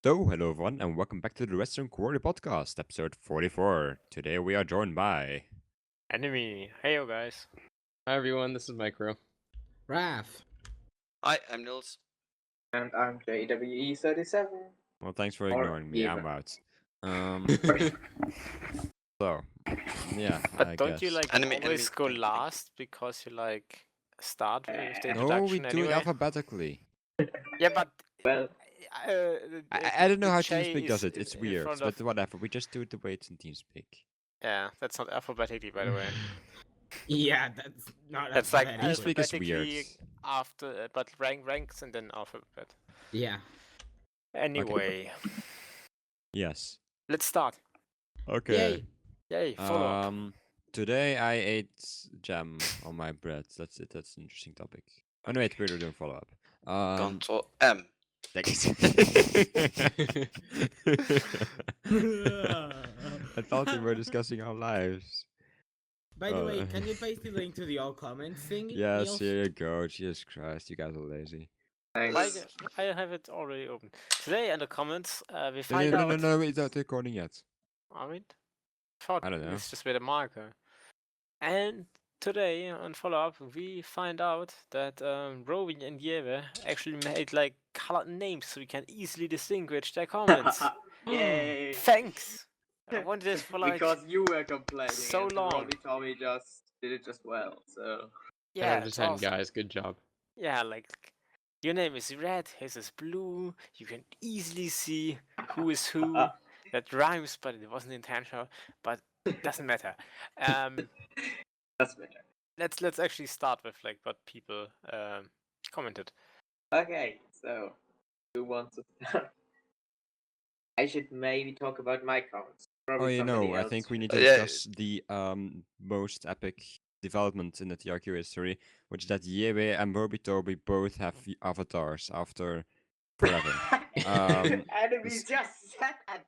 So, hello everyone, and welcome back to the Redstone Quarry podcast, episode 44. Today we are joined by... Enemy. Hey, yo, guys. Hi everyone, this is Micro. Raph. Hi, I'm Nils. And I'm JWE37. Well, thanks for Or ignoring me, I'm even. out. So, yeah, But I don't guess. you like Enemy, always enemy, go enemy. last because you like start with the No, introduction we do anyway? it alphabetically. Yeah, but Well, I don't know how J TeamSpeak does is it, it's in weird, front but of- whatever, we just do it the way it's in TeamSpeak. Yeah, that's not alphabetically, by the way. Yeah, that's not. That's like alphabetically. TeamSpeak is weird. alphabetically after, but ranks and then alphabet. Yeah. Anyway, Yes. let's start. Okay. Yay, follow up. Today I ate jam on my bread. That's it, that's an interesting topic. Oh no, wait, we're doing follow-up. Control M. Thanks. I thought we were discussing our lives. By the way, can you paste the link to the all comments thing? Yes, Niels? here you go. Jesus Christ, you guys are lazy. Like, thanks. I have it already open. Today in the comments, we No, find no, out... no, no, it's not recording yet. Are we? Thought I don't know. it's just with a marker. And today on follow up, we find out that Rowan and Jewe actually made like colored names so we can easily distinguish their comments. Yay! Thanks. I wanted this for like Because you were complaining. so and long. Robbie Tommy just did it just well, so. yeah, 10 out of it's 10, awesome. guys. Good job. Yeah, like your name is red, his is blue. You can easily see who is who. That rhymes, but it wasn't intentional. But doesn't matter. That's better. Let's actually start with like what people commented. Okay, so. Who wants to start? I should maybe talk about my comments. Oh, Probably you somebody know, I else think we should. need to Yeah. discuss the most epic development in the TRQ history, which is that Jewe and Toby both have avatars after forever. Enemies just said that!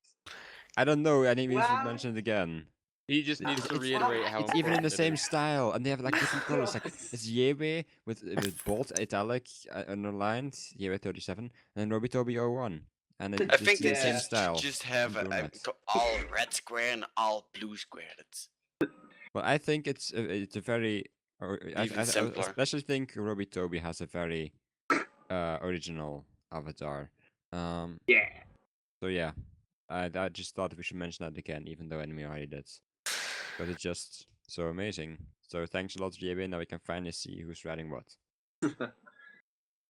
I don't know, I think we should Wow. mention it again. He just needs to It's- reiterate how It's even in the important it same is. style, and they have like different colors. Like Gross. it's Jewe with bold italic underlined, Jewe 37, and then Toby 01. And I it's think the they same Yeah. style. just have in brunette. all red square and all blue square. That's Well, I think it's a very, Even I simpler. especially think Toby has a very original avatar. Yeah. So yeah, I just thought we should mention that again, even though Enemy already did, because it's just so amazing. So thanks a lot, JB. Now we can finally see who's writing what.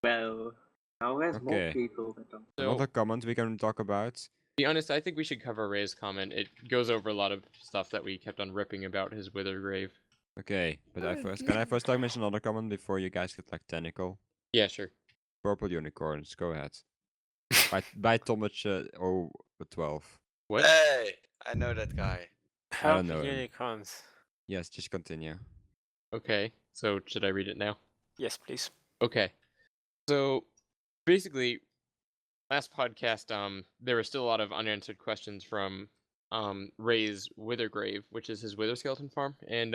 Well, now there's more Okay. people that don't. So, Another comment we can talk about. to be honest, I think we should cover Ray's comment. It goes over a lot of stuff that we kept on ripping about his wither grave. Okay, but can I first talk mention another comment before you guys get like technical? Yeah, sure. Purple unicorns, go ahead. by Tomich 012. What? Hey, I know that guy. I don't Purple know him. unicorns. Yes, just continue. Okay, so should I read it now? Yes, please. Okay. So, basically, last podcast, there were still a lot of unanswered questions from Ray's wither grave, which is his wither skeleton farm, and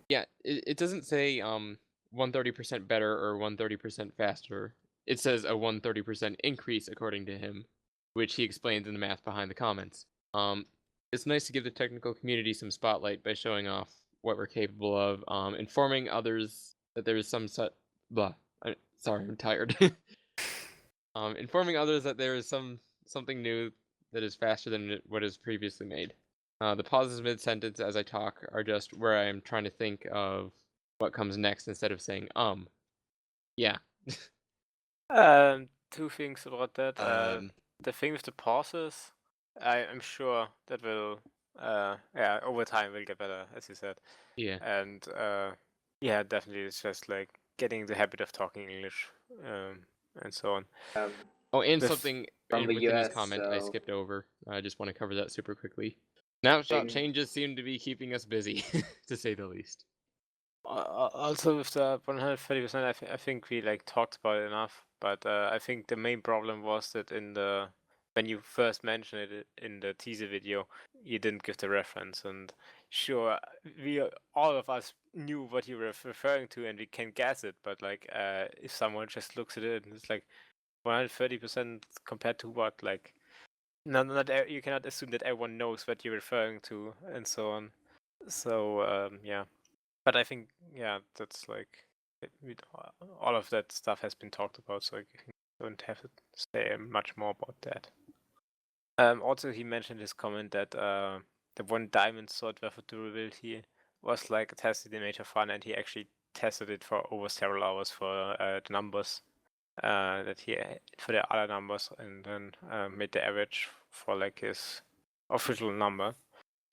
yeah, it doesn't say 130% better or 130% faster. It says a 130% increase according to him, which he explains in the math behind the comments. It's nice to give the technical community some spotlight by showing off what we're capable of, informing others that there is some sorry, I'm tired. Informing others that there is something new that is faster than what is previously made. The pauses mid-sentence as I talk are just where I am trying to think of what comes next instead of saying yeah. Two things about that. Um, The thing with the pauses, I'm sure that will, yeah, over time will get better, as you said. Yeah. And yeah, definitely, it's just like getting the habit of talking English, and so on. Oh, and With- something from the within his US, comment I so- skipped over. I just want to cover that super quickly. Snapshot Thing- changes seem to be keeping us busy, to say the least. Also with the 130%, I think we like talked about it enough. But I think the main problem was that when you first mentioned it in the teaser video, you didn't give the reference. And sure, all of us knew what you were referring to, and we can guess it. But like, if someone just looks at it and it's like 130% compared to what, like No, you cannot assume that everyone knows what you're referring to and so on. So yeah, but I think that's like all of that stuff has been talked about, so I don't have to say much more about that. Also, he mentioned his comment that the one diamond sword for durability was like tested in Major Fun, and he actually tested it for over several hours for the numbers that he for the other numbers, and then made the average for like his official number.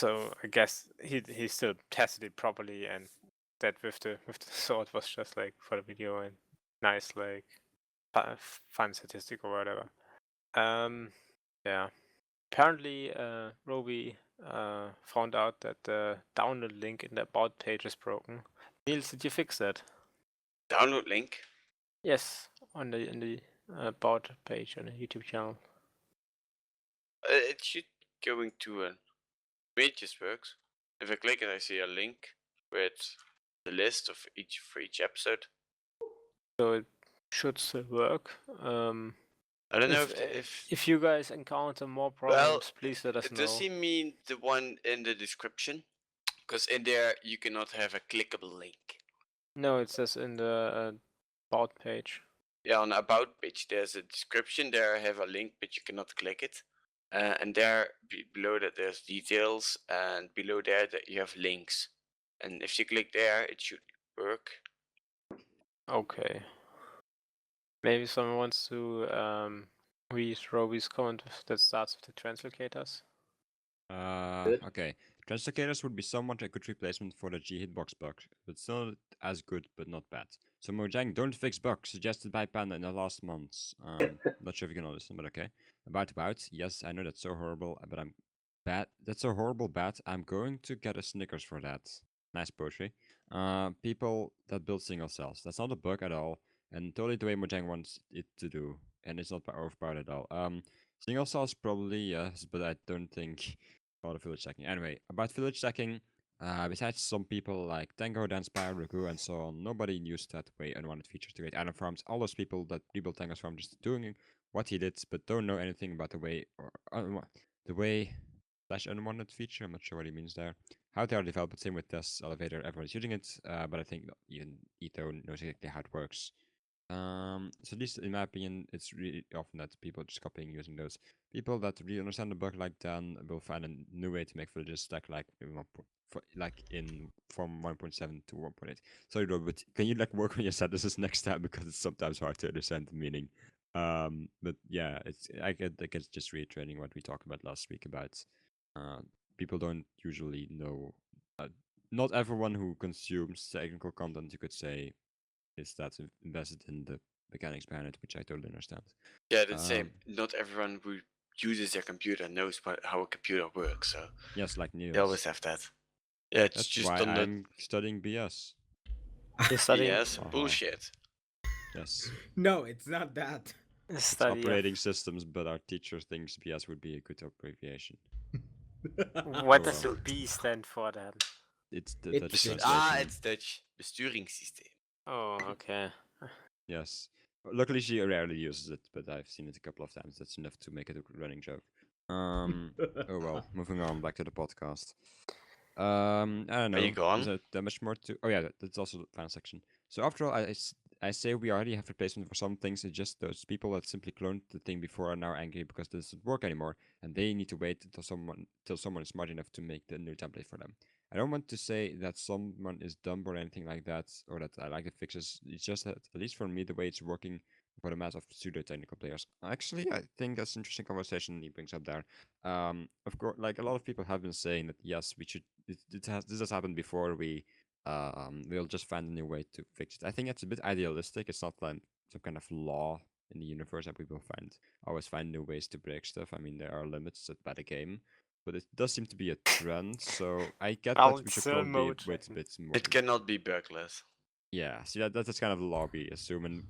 So I guess he still tested it properly, and that with the sword was just like for the video and nice like fun statistic or whatever. Yeah. Apparently, Roby found out that the download link in the about page is broken. Niels, did you fix that? Download link. Yes, on the about page on the YouTube channel. It should going to an. It just works. If I click it, I see a link with the list of each episode. So it should still work. I don't know if if you guys encounter more problems, please let us know. does he mean the one in the description? Because in there you cannot have a clickable link. No, it says in the about page. Yeah, on the about page there's a description. There I have a link, but you cannot click it. And there below that there's details, and below there that you have links. And if you click there, it should work. Okay. Maybe someone wants to read Roby's comment that starts with the translocators. Good. Okay. Translocators would be somewhat a good replacement for the G hitbox bug, but still as good, but not bad. So Mojang, don't fix bugs suggested by Panda in the last months. Not sure if you can listen, but okay. About. Yes, I know that's so horrible, but I'm bad. That's so horrible bad. I'm going to get a Snickers for that. Nice poetry. People that build single cells. That's not a bug at all, and totally the way Mojang wants it to do, and it's not overpowered at all. Single cells probably yes, but I don't think about village stacking. Anyway, about village stacking, besides some people like Tango, Danspire, Ruku, and so on, nobody used that way unwanted features to create item farms. All those people that rebuilt Tango's farm just doing what he did, but don't know anything about the way or the way slash unwanted feature. I'm not sure what he means there. How they are developed, same with this elevator. Everyone's using it, but I think even Ito knows exactly how it works. So at least in my opinion, it's really often that people just copying using those. People that really understand the bug like Dan will find a new way to make villages stack like in from 1.7 to 1.8. Sorry, Rob, but can you like work on your sentences next time because it's sometimes hard to understand the meaning. But yeah, I guess just reiterating what we talked about last week about people don't usually know. Not everyone who consumes technical content, you could say, is that's invested in the mechanics behind it, which I totally understand. Yeah, that's same. Not everyone who uses their computer knows how a computer works. So yes, like Niels. they always have that. Yeah, it's That's just why on the I'm studying BS. You're studying. BS bullshit. Yes. No, it's not that. It's Study. operating systems, but our teacher thinks BS would be a good abbreviation. What Oh, does the well. B stand for then? It's the It's Dutch Dutch. translation. It's Dutch. Besturingssysteem. Oh, okay. Yes. Luckily, she rarely uses it, but I've seen it a couple of times. That's enough to make it a running joke. Oh well. Moving on, back to the podcast. I don't know. Are you gone? Is there much more to? Oh yeah, that's also the final section. So after all, I say we already have replacement for some things. It's just those people that simply cloned the thing before are now angry because it doesn't work anymore, and they need to wait until someone is smart enough to make the new template for them. I don't want to say that someone is dumb or anything like that, or that I like the fixes. It's just that, at least for me, the way it's working for the mass of pseudo-technical players. Actually, I think that's an interesting conversation he brings up there. Of course, like a lot of people have been saying that yes, we should. This has happened before. We'll just find a new way to fix it. I think it's a bit idealistic. It's not like some kind of law in the universe that we will always find new ways to break stuff. I mean, there are limits set by the game, but it does seem to be a trend. So I get Well, that we should it's a probably mode. wait a bit more. It cannot be bugless. Yeah, see that's kind of the law we assume, and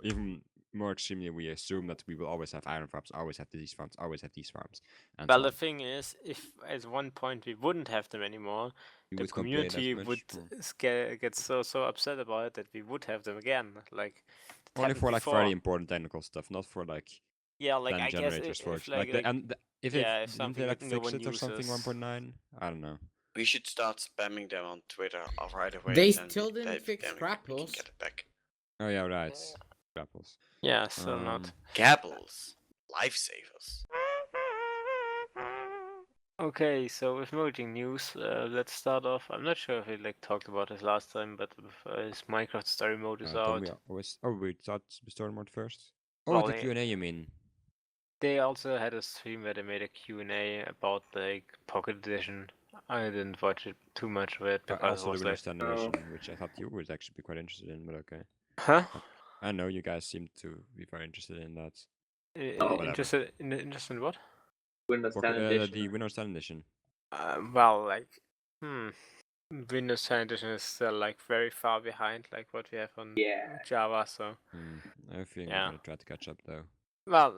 even more extremely, we assume that we will always have iron farms, always have these farms, always have these farms. And Well, so the on. thing is, if at one point we wouldn't have them anymore, We the would complain as community much. would get so upset about it that we would have them again. Like it Only happened for like before. very important technical stuff, not for like Yeah, like fan I guess generators, for if like like and if Yeah, they if didn't something they like that no fix one it or something uses. 1.9? I don't know. We should start spamming them on Twitter right away. They then still didn't then fix we can grapples. get it back. Oh yeah, right. Grapples. Yeah, still not. Gapples, lifesavers. Okay, so with merging news, let's start off. I'm not sure if we talked about this last time, but his Minecraft story mode is Don't out. we always? Oh, we thought the story mode first. Oh, Well, the yeah. Q&A you mean? They also had a stream where they made a Q&A about Pocket Edition. I didn't watch it too much of it because Also it the was Windows 10 edition, Oh. which I thought you would actually be quite interested in, but okay. huh? I know you guys seem to be very interested in that. whatever. Interested in what? Windows 10 edition. The Windows 10 edition. Well, Windows 10 edition is still very far behind what we have on Yeah. Java. So I have a feeling Yeah. we're gonna try to catch up though. well,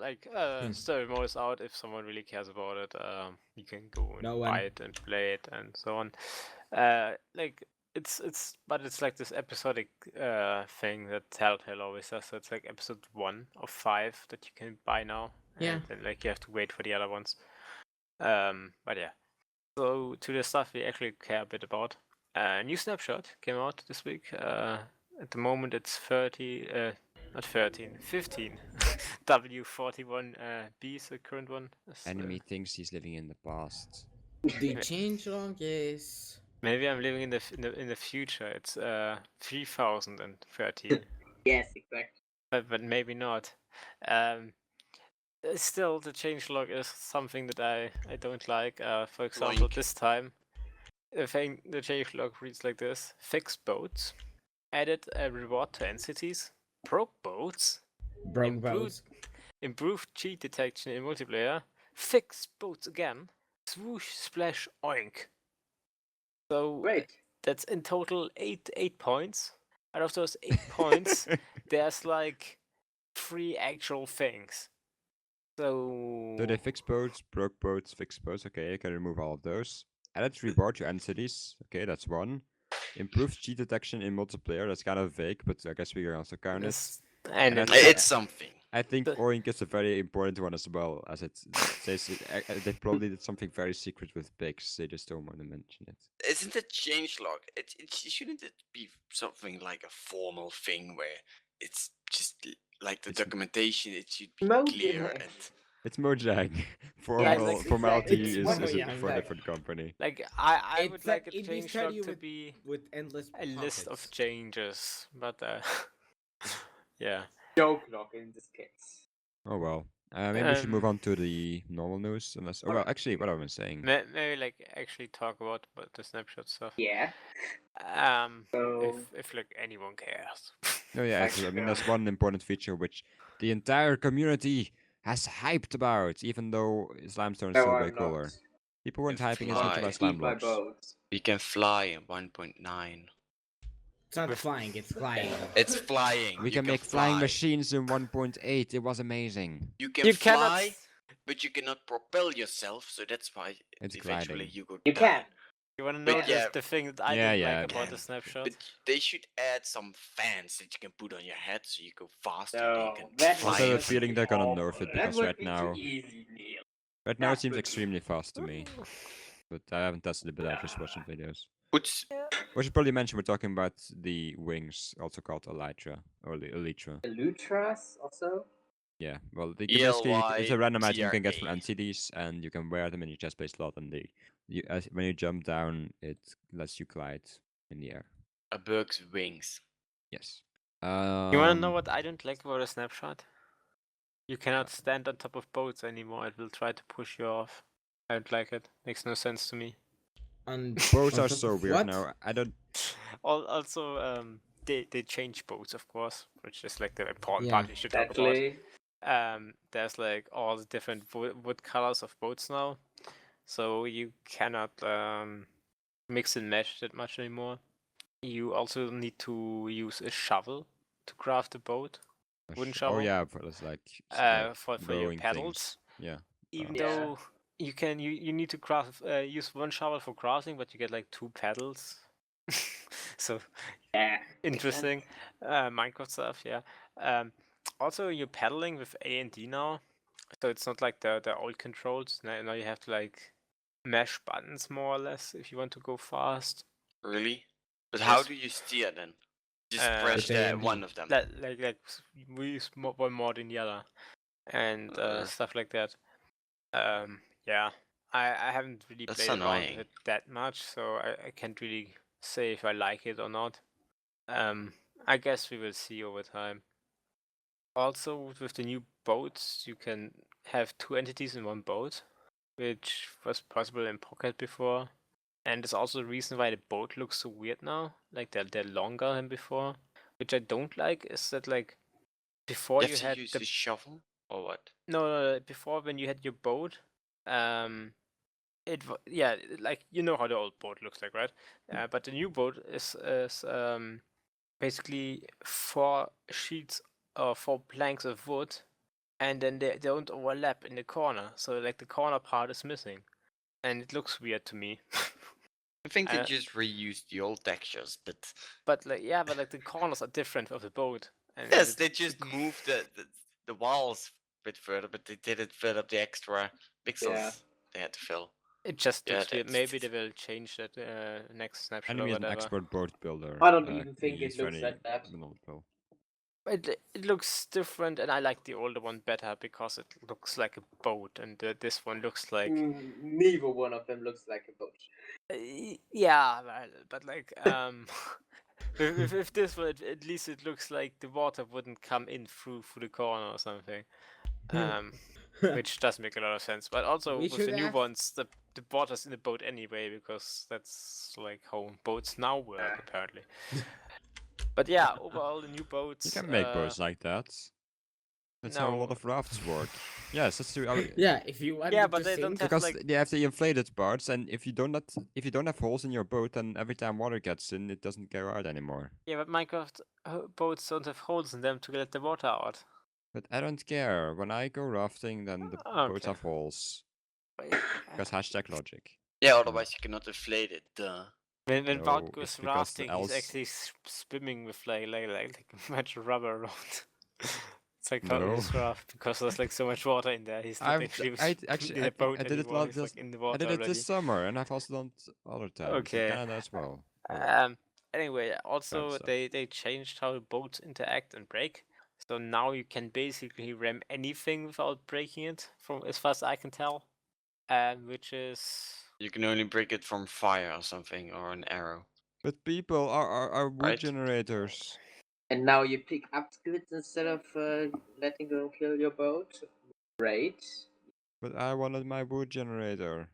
story mode is out. If someone really cares about it, you can go and No buy one. it and play it and so on. It's like this episodic thing that Telltale always does. So it's like episode 1 of 5 that you can buy now. Yeah. And then you have to wait for the other ones. But yeah. So to the stuff we actually care a bit about. New Snapshot came out this week. At the moment it's 15 W41B is the current one. Enemy thinks he's living in the past. The changelog is. Maybe I'm living in the future. It's 3013. Yes, exactly. but maybe not. Still, the changelog is something that I don't like. For example, Like? this time, the changelog reads like this: fix boats, added a reward to entities, broke boats, Broke Improved- boats. improved cheat detection in multiplayer, fix boats again, swoosh splash oink. So Great. that's in total 8 points. Out of those 8 points, there's 3 actual things. So So they fix boats, broke boats, fix boats. Okay, you can remove all of those. Added reward to entities. Okay, that's one. Improved cheat detection in multiplayer. That's kind of vague, but I guess we can also count it. Yes, and And it's, It's something. I think The- Oink is a very important one as well, as it says they probably did something very secret with pigs. They just don't want to mention it. Isn't it changelog? Shouldn't it be something like a formal thing where it's just like the It's- documentation? It should be Mojang. clear and It's Mojang. like- Formality It's is Mojang. for a different company. I It's would like like a it be changelog you to with- be With endless a list of pockets. changes, but yeah. Joke log in this case. Oh well. Maybe we should move on to the normal news, unless. Oh well, actually, what I was saying. Maybe actually talk about the snapshot stuff. Yeah. So If anyone cares. Oh yeah, Like, actually, I mean that's one important feature which the entire community has hyped about, even though Slimestone is no, still way I'm cooler. not. People weren't If hyping as much fly. about slime Eat my blocks. boat. we can fly in 1.9. It's not flying, it's gliding. It's flying. We you can make flying fly. machines in 1.8. It was amazing. You can You fly, cannot. but you cannot propel yourself, so that's why It's eventually gliding. you go You down. can. You wanna But know yeah. the thing that I Yeah, don't yeah, like about the can. snapshot? But they should add some fans that you can put on your head so you go faster. No, you can that fly. Also, I have a would feeling be they're gonna awful. nerf it That because would right be now, too easy, Neil. right now that it seems would be- extremely fast to me. But I haven't tested it, but I've just watched some videos. Puts We should probably mention we're talking about the wings, also called Elytra or Elytra. Elytras also. Yeah, well, basically it's a random item you can get from ELYTRA. NCDs, and you can wear them in your chestplate slot, and when you jump down, it lets you glide in the air. a bird's wings. Yes. You wanna know what I don't like about a snapshot? You cannot stand on top of boats anymore. It will try to push you off. I don't like it. Makes no sense to me. Boats on are top so of weird what? now. I don't. Also, they change boats, of course, which is the important Yeah. part we should talk about. Exactly. There's all the different wood colors of boats now, so you cannot mix and match that much anymore. You also need to use a shovel to craft a boat. Wooden Oh shovel? yeah, for it's like For your rowing paddles. things. Yeah. Even Yeah. though you need to craft use one shovel for crafting, but you get 2 paddles. So Yeah. interesting. Minecraft stuff, yeah. Also, you're paddling with A and D now. So it's not like the old controls. Now you have to like mash buttons more or less if you want to go fast. Really? But how Yes. do you steer then? Just Uh, press With A the and B. one of them. Like we use one more than the other, and stuff like that. Yeah, I haven't really That's played around annoying. with it that much, so I can't really say if I like it or not. I guess we will see over time. Also, with the new boats, you can have 2 entities in one boat, which was possible in Pocket before. And it's also the reason why the boat looks so weird now. Like they're longer than before. Which I don't like is that like before You you have to had use the the shovel or what? no, before when you had your boat, like you know how the old boat looks like, right? But the new boat is basically 4 sheets or 4 planks of wood, and then they don't overlap in the corner. So like the corner part is missing, and it looks weird to me. I think they Uh, just reused the old textures, but But like the corners are different of the boat. And yes, it- they just moved the walls a bit further, but they didn't fill up the extra pixels they had to fill. It just Yeah, looks weird. that's Maybe they will change that next snapshot Enemy or is an whatever. expert boat builder. I don't even think he's it looks very like that. knowledgeable. It looks different, and I like the older one better because it looks like a boat, and this one looks like Neither one of them looks like a boat. yeah, well, but like with this one, at least it looks like the water wouldn't come in through the corner or something. Which does make a lot of sense. But also We with the should new ask- ones, the water's in the boat anyway, because that's like how boats now work apparently. But yeah, overall the new boats. You can make boats like that. That's how a lot no. of rafts work. Yes, that's true. Yeah, if you want Yeah, to but they don't sink, have Because like they have the inflated parts, and if you don't have holes in your boat, then every time water gets in, it doesn't go out anymore. yeah, but Minecraft boats don't have holes in them to let the water out. But I don't care. When I go rafting, then the boats Okay. have holes. Because hashtag logic. Yeah, otherwise you cannot inflate it. Duh. When No, Wout it's goes because rafting, he's else- actually swimming with like a bunch of rubber around. It's like how No. his raft because there's like so much water in there. He's not I've actually actually in a boat I did it anymore. last He's like in the water I did it already. this summer, and I've also done it other times Okay. in Canada as well. Anyway, also stuff. they changed how boats interact and break. So now you can basically ram anything without breaking it, from as far as I can tell. Which is You can only break it from fire or something, or an arrow. But people are wood Right. generators. And now you pick up goods instead of letting them kill your boat. Great. But I wanted my wood generator.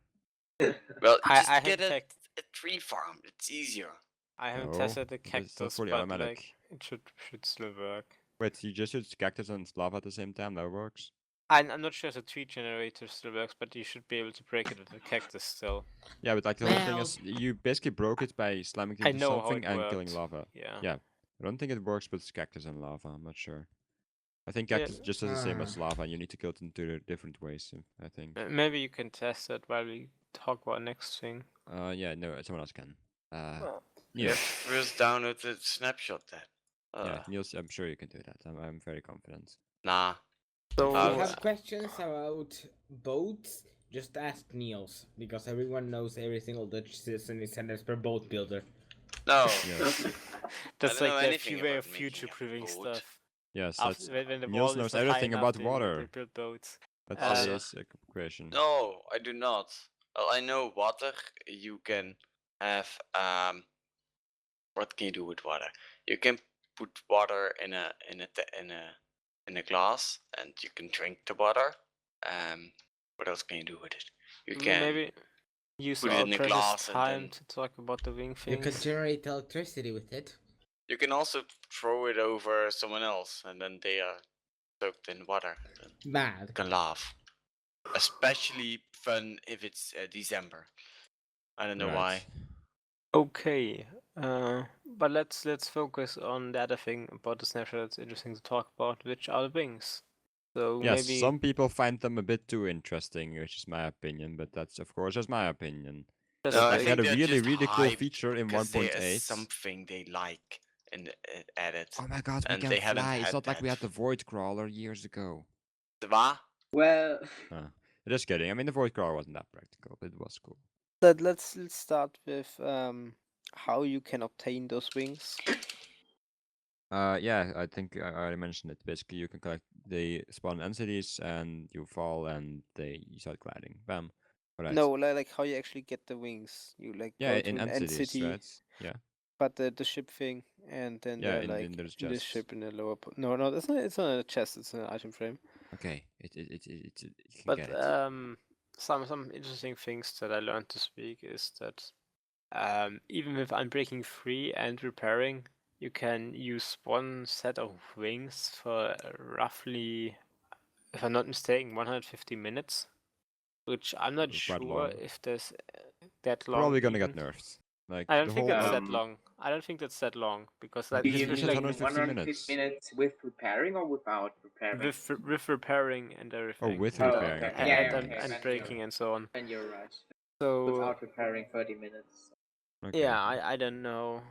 Well, I just have get a checked. tree farm. It's easier. I haven't No, tested the but it's not cactus, fully but automatic. like it should still work. Wait, you just use cactus and lava at the same time? That works? I'm not sure if the tree generator still works, but you should be able to break it with the cactus still. Yeah, but like the whole thing Well- is, you basically broke it by slamming it I into know how something it and killing worked. lava. Yeah. Yeah. I don't think it works with cactus and lava. I'm not sure. I think Yeah. cactus just does the same as lava, and you need to kill it in two different ways. I think. Maybe you can test it while we talk about next thing. Yeah, no, someone else can. You Yeah, have to first download the snapshot then. yeah, Niels, I'm sure you can do that. I'm very confident. Nah. So if Oh, you it's- have questions about boats, just ask Niels, because everyone knows every single Dutch citizen is an expert boat builder. No. Yes. that's don't know like the anything way about of making a future-proofing boat. stuff. Yes, After, that's when the Niels wall knows is not high everything enough, about they water. build boats. That's Also- his occupation. No, I do not. Well, I know water. You can have What can you do with water? You can put water in a glass, and you can drink the water. What else can you do with it? You can Maybe use put it our in a precious glass and time then- to talk about the wing You things. can generate electricity with it. You can also throw it over someone else, and then they are soaked in water. Then Bad. you can laugh. Especially fun if it's December. I don't know why. Okay, but let's focus on the other thing about the snapshot that's interesting to talk about, which are the wings. So Yes, maybe some people find them a bit too interesting, which is my opinion, but that's of course just my opinion. just No, I Like, like, they had a think they're really, just really cool hyped feature in because there is 1.8. something they like and added. Oh my god, we and can they haven't fly. It's had not like we that had the void crawler years ago. The what? Well, Just kidding. I mean, the void crawler wasn't that practical, but it was cool. Let's start with how you can obtain those wings. Yeah, I think I already mentioned it. Basically, you can collect the spawn entities, and you fall, and you start gliding. Bam. Alright. No, like how you actually get the wings. You like Yeah, go to in an entities, entity, right? Yeah. but the ship thing, and then Yeah, they're like there's in the chests. ship in the lower. No, that's not. It's not a chest. It's an item frame. Okay, you can But get it. some interesting things that I learned this week is that even with unbreaking 3 and repairing, you can use one set of wings for roughly, if I'm not mistaken, 150 minutes, which I'm not Quite sure long. if there's that long. Probably gonna get even. nerfed. Like I don't the think whole that's that Um, long. I don't think that's that long because Do that do you you think mean it's like 150 150 minutes with repairing or without repairing? with repairing and everything. with Oh, repairing. okay. Okay, Yeah, never yeah, mind. okay. And Then breaking and so on. Then you're right. So Without repairing 30 minutes. Okay. yeah, I don't know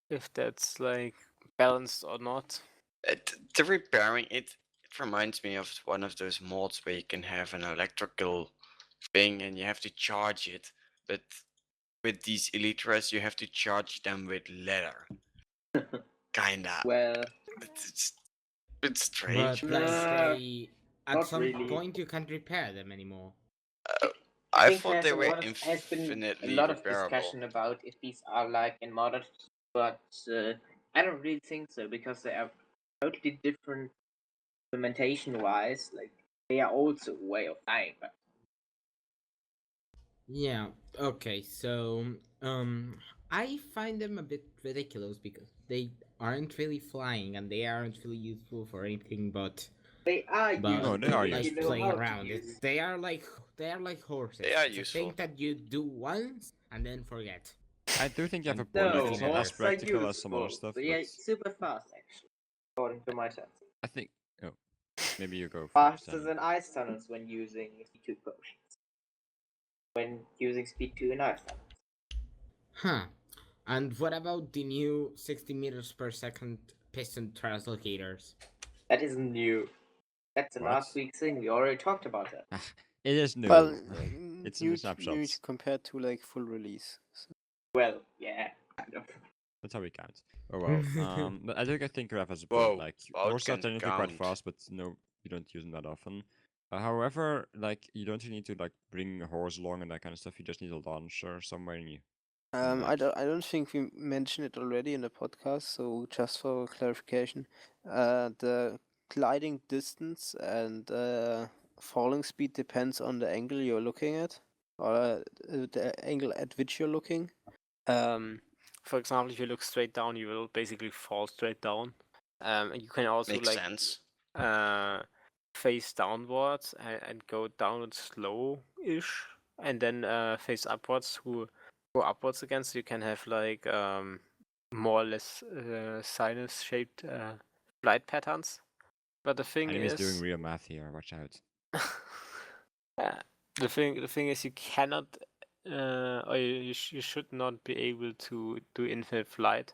if that's like balanced or not. The repairing it reminds me of one of those mods where you can have an electrical thing and you have to charge it, but with these Elytras you have to charge them with leather. Kinda. Well, It's strange. But like Nah, they, at not some really. point you can't repair them anymore. I think thought they were has been a infinitely lot of repairable. discussion about if these are like in modded, but I don't really think so because they are totally different implementation wise. Like they are also a way of dying, but Yeah, okay, so I find them a bit ridiculous because they aren't really flying and they aren't really useful for anything but they are but No, they are if you like know playing how to around. use. They are like horses. They are it's a thing useful. that you do once and then forget. I do think you have a And point. Like, No, it's not as horses are practical as some other useful. stuff, They are but super fast actually, according to my sense. I think. Oh, maybe you go first. Faster then. than ice tunnels when using speed 2 potions. When using speed 2 in ice tunnels. Huh. And what about the new 60 meters per second piston translocators? That isn't new. That's a What? last week's thing. We already talked about that. It is new. Well, It's in the new snapshots. compared to like full release. So. Well, yeah, kind of. That's how we count. Oh well. But I think Raph has a Whoa, point. Like about horses are can technically quite count. fast, but no, you don't use them that often. However, like you don't need to like bring a horse along and that kind of stuff. You just need a launcher somewhere in you. I don't think we mentioned it already in the podcast. So just for clarification, the gliding distance and falling speed depends on the angle you're looking at, or the angle at which you're looking. For example, if you look straight down, you will basically fall straight down. And you can also Makes like sense. face downwards and go downwards slow-ish, and then face upwards to go upwards again. So you can have like more or less sinus-shaped flight patterns. But the thing Enemy's is, doing real math here. Watch out. the thing is, you cannot, or you should not be able to do infinite flight.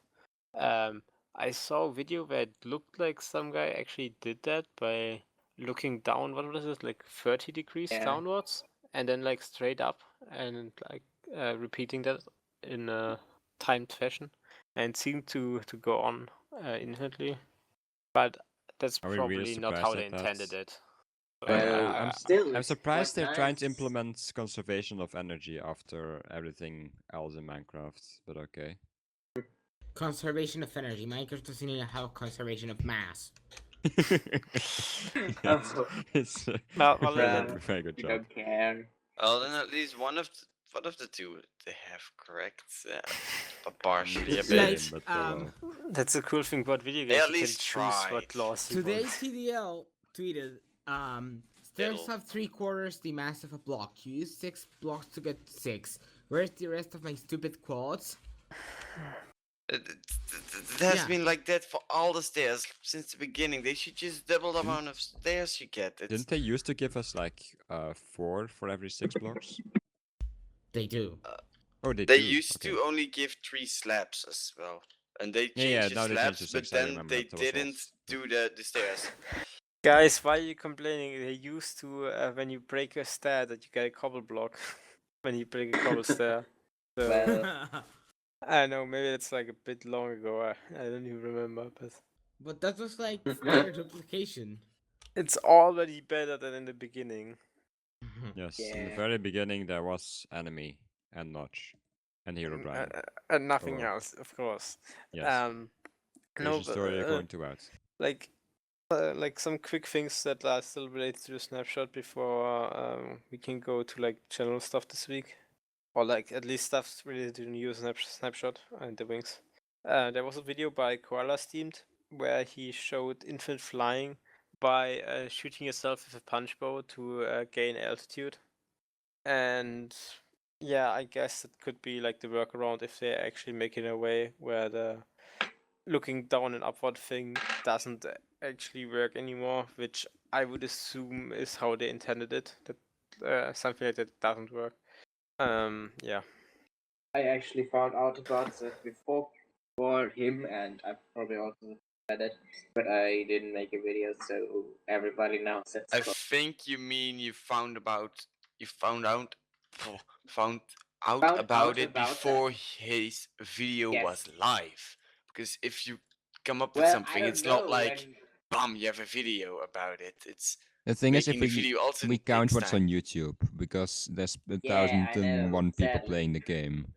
I saw a video where it looked like some guy actually did that by looking down. What was it, like 30 degrees Yeah. downwards, and then like straight up, and like repeating that in a timed fashion, and it seemed to go on infinitely. But that's Are we really probably not surprised how at they that? intended it. Well, I'm still, I'm it's surprised quite they're trying to nice. implement conservation of energy after everything else in Minecraft. But okay. Conservation of energy. Minecraft doesn't even have conservation of mass. Oh. It's Well, very good We job. don't care. Well, then at least one of the two they have correct, but partially a Same, bit. Like, but well. that's the cool thing about video They games. at You can least choose what tried. laws you Today want. TDL tweeted, stairs Little. have 3/4 the mass of a block. You use 6 blocks to get 6. Where's the rest of my stupid quads? It has Yeah. been like that for all the stairs since the beginning. They should just double the amount of stairs you get. It's, Didn't they used to give us like 4 for every 6 blocks? They do. Oh, they they do. used Okay. to only give 3 slabs as well, and they changed Yeah, the now they changed slabs, to but 6, I then remember they that was didn't lost. do the stairs. Guys, why are you complaining? They used to when you break a stair that you get a cobble block when you break a cobble stair. So Well, I know maybe it's like a bit long ago. I don't even remember, but but that was like stair duplication. it's already better than in the beginning. Yes, in the Yeah. very beginning there was enemy and notch and hero brian. And nothing well. else, of course. Yes. No, There's a but story according to out. like some quick things that are still related to the snapshot before we can go to like general stuff this week, or like at least stuff related to the new snapshot and the wings. There was a video by Koala Steamed where he showed infinite flying by shooting yourself with a punch bow to gain altitude, and yeah, I guess it could be like the workaround if they actually make it a way where the looking down and upward thing doesn't actually work anymore, which I would assume is how they intended it. That something like that doesn't work. Yeah. I actually found out about that before for him, and I probably also said it, but I didn't make a video, so everybody knows that's I correct. think you mean you found out found out Found about out it about before that. his video Yes. was live. Because if you come up with Well, I something, don't it's not know like when. bam, you have a video about it. It's The thing is, if making the video also we count takes what's time. on YouTube, because there's a Yeah, I know. 1,001 people Sadly, playing the game,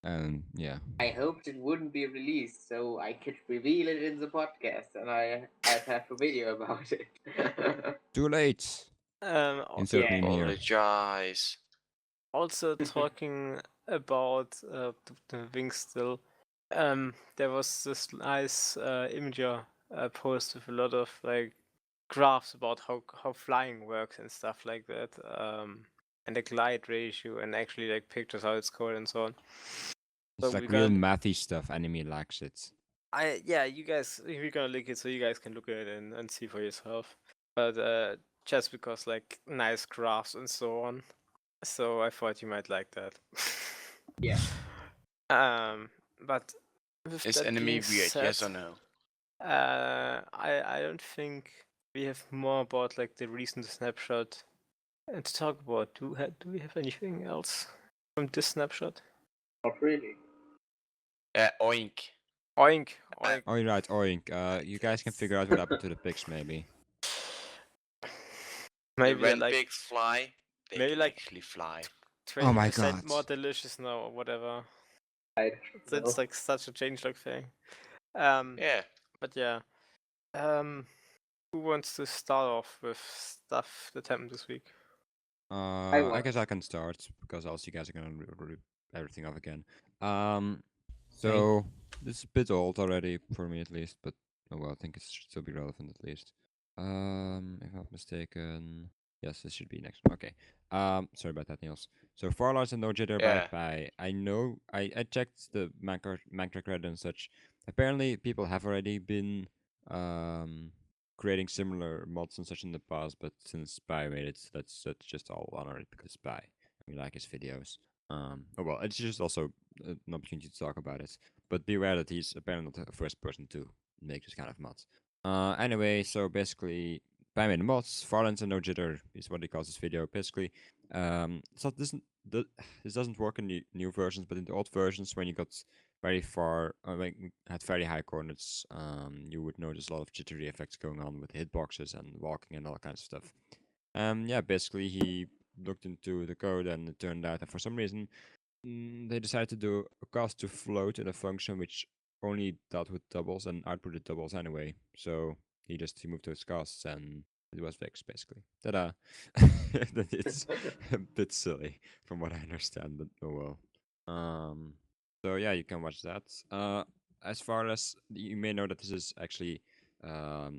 and yeah. I hoped it wouldn't be released so I could reveal it in the podcast, and I'd have a video about it. Too late. Insert yeah. meme here. Apologize. Also talking about the wings still. There was this nice Imager post with a lot of like graphs about how flying works and stuff like that. And the glide ratio and actually like pictures how it's coded and so on. It's So like we're real gonna mathy stuff. Enemy likes it. you guys we're gonna link it so you guys can look at it and see for yourself. But just because like nice graphs and so on. So I thought you might like that. Yeah. But with Is that enemy being weird? said, Yes or no? I don't think we have more about like the recent snapshot and to talk about. Do we have anything else from this snapshot? Not really. Oink. Oink, Uh, oink. Oh, you're right, Oink. You guys can figure out what happened to the pigs, maybe. Maybe they're when like pigs fly, they maybe can like actually fly. 20% Oh my God. more delicious now or whatever. I don't It's know. like such a changelog thing. Yeah. But yeah. Who wants to start off with stuff that happened this week? I want. guess I can start because else you guys are gonna rip everything off again. Same. So this is a bit old already for me at least, but oh well, I think it should still be relevant at least. If I'm not mistaken, yes, this should be next one. Okay. Sorry about that, Niels. So Farlights and no jitter Yeah. by I know I checked the Minecraft Reddit and such. Apparently, people have already been creating similar mods and such in the past, but since Spy made it, that's just all on it because Spy. We like his videos. Oh well, it's just also an opportunity to talk about it. But be aware that he's apparently not the first person to make this kind of mods. Anyway, so basically, Spy made the mods. Farlands and no jitter is what he calls this video. Basically, so this doesn't work in the new versions, but in the old versions, when you got very far, like had very high coordinates, you would notice a lot of jittery effects going on with hitboxes and walking and all kinds of stuff. Yeah, basically he looked into the code and it turned out that for some reason they decided to do a cast to float in a function which only dealt with doubles and outputted doubles anyway. So he moved those casts and it was fixed basically. Ta-da! It's a bit silly from what I understand, but oh well. So yeah, you can watch that. As far as you may know that this is actually a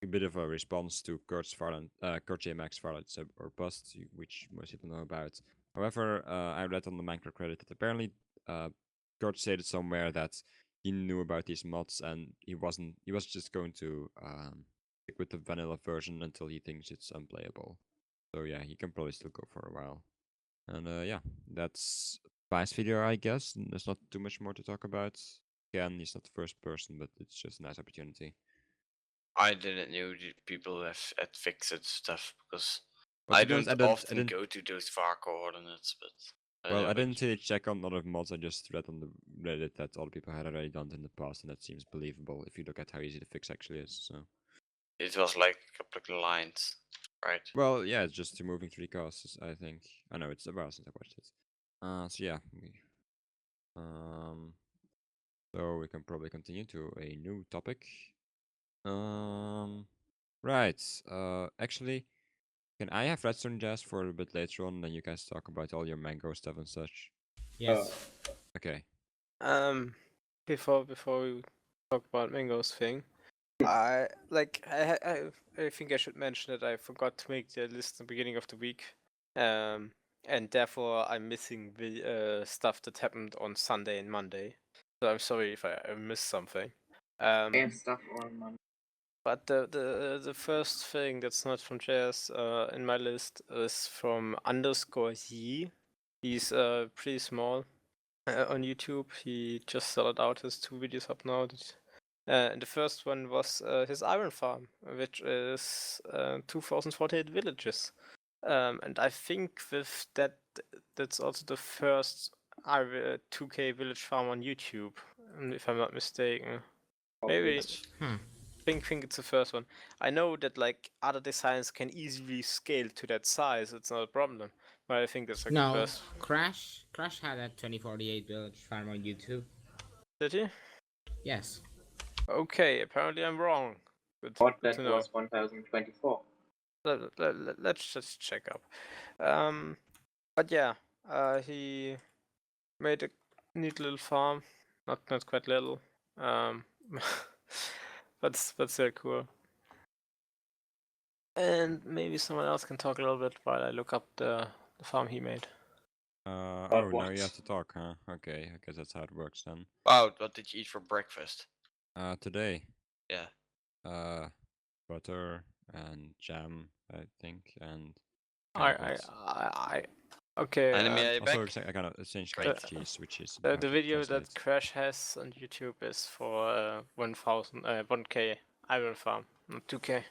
bit of a response to Kurt's JMX Farlight sub or bust, which most people know about. However, I read on the Minecraft credit that apparently Kurt stated somewhere that he knew about these mods and he was just going to stick with the vanilla version until he thinks it's unplayable. So yeah, he can probably still go for a while. And yeah, that's Spy's video, I guess. There's not too much more to talk about. Again, he's not the first person, but it's just a nice opportunity. I didn't know that people had fixed stuff because Well, I to be honest, don't I often didn't. go to those far coordinates, but I don't Well, know I about didn't really check on a lot of mods. I just read on the Reddit that other people had already done it in the past, and that seems believable if you look at how easy the fix actually is. So. it was like a couple of lines, right? Well, yeah, it's just moving 3 casts, I think. I know it's a while since I watched it. So yeah. So we can probably continue to a new topic. Right. Actually, can I have Redstone Jazz for a bit later on, and then you guys talk about all your mango stuff and such? Yes. Okay. Before we talk about Mango's thing, I think I should mention that I forgot to make the list at the beginning of the week, and therefore I'm missing the stuff that happened on Sunday and Monday. So I'm sorry if I missed something. I have stuff on my. But the first thing that's not from Jazz in my list is from _Ye. He's pretty small on YouTube. He just started out his 2 videos up now. And the first one was his iron farm, which is 2048 villages. And I think with that's also the first 2K village farm on YouTube, if I'm not mistaken. Maybe. Think it's the first one. I know that like other designs can easily scale to that size. It's not a problem. But I think that's like the No, first. Crash had a 2048 village farm on YouTube. Did he? Yes. Okay, apparently I'm wrong. Good, Thought good that to know. was 1024. Let's just check up. But yeah, he made a neat little farm. Not quite little. But still cool. And maybe someone else can talk a little bit while I look up the farm he made. Oh, now what? you have to talk, huh? Okay, I guess that's how it works then. Wow, what did you eat for breakfast? Today. Yeah. Butter and jam, I think, and Okay. Enemy, are you also back? I kind of changed Great. cheese, which is The hard to video translate. that Crash has on YouTube is for 1K iron farm, not 2K.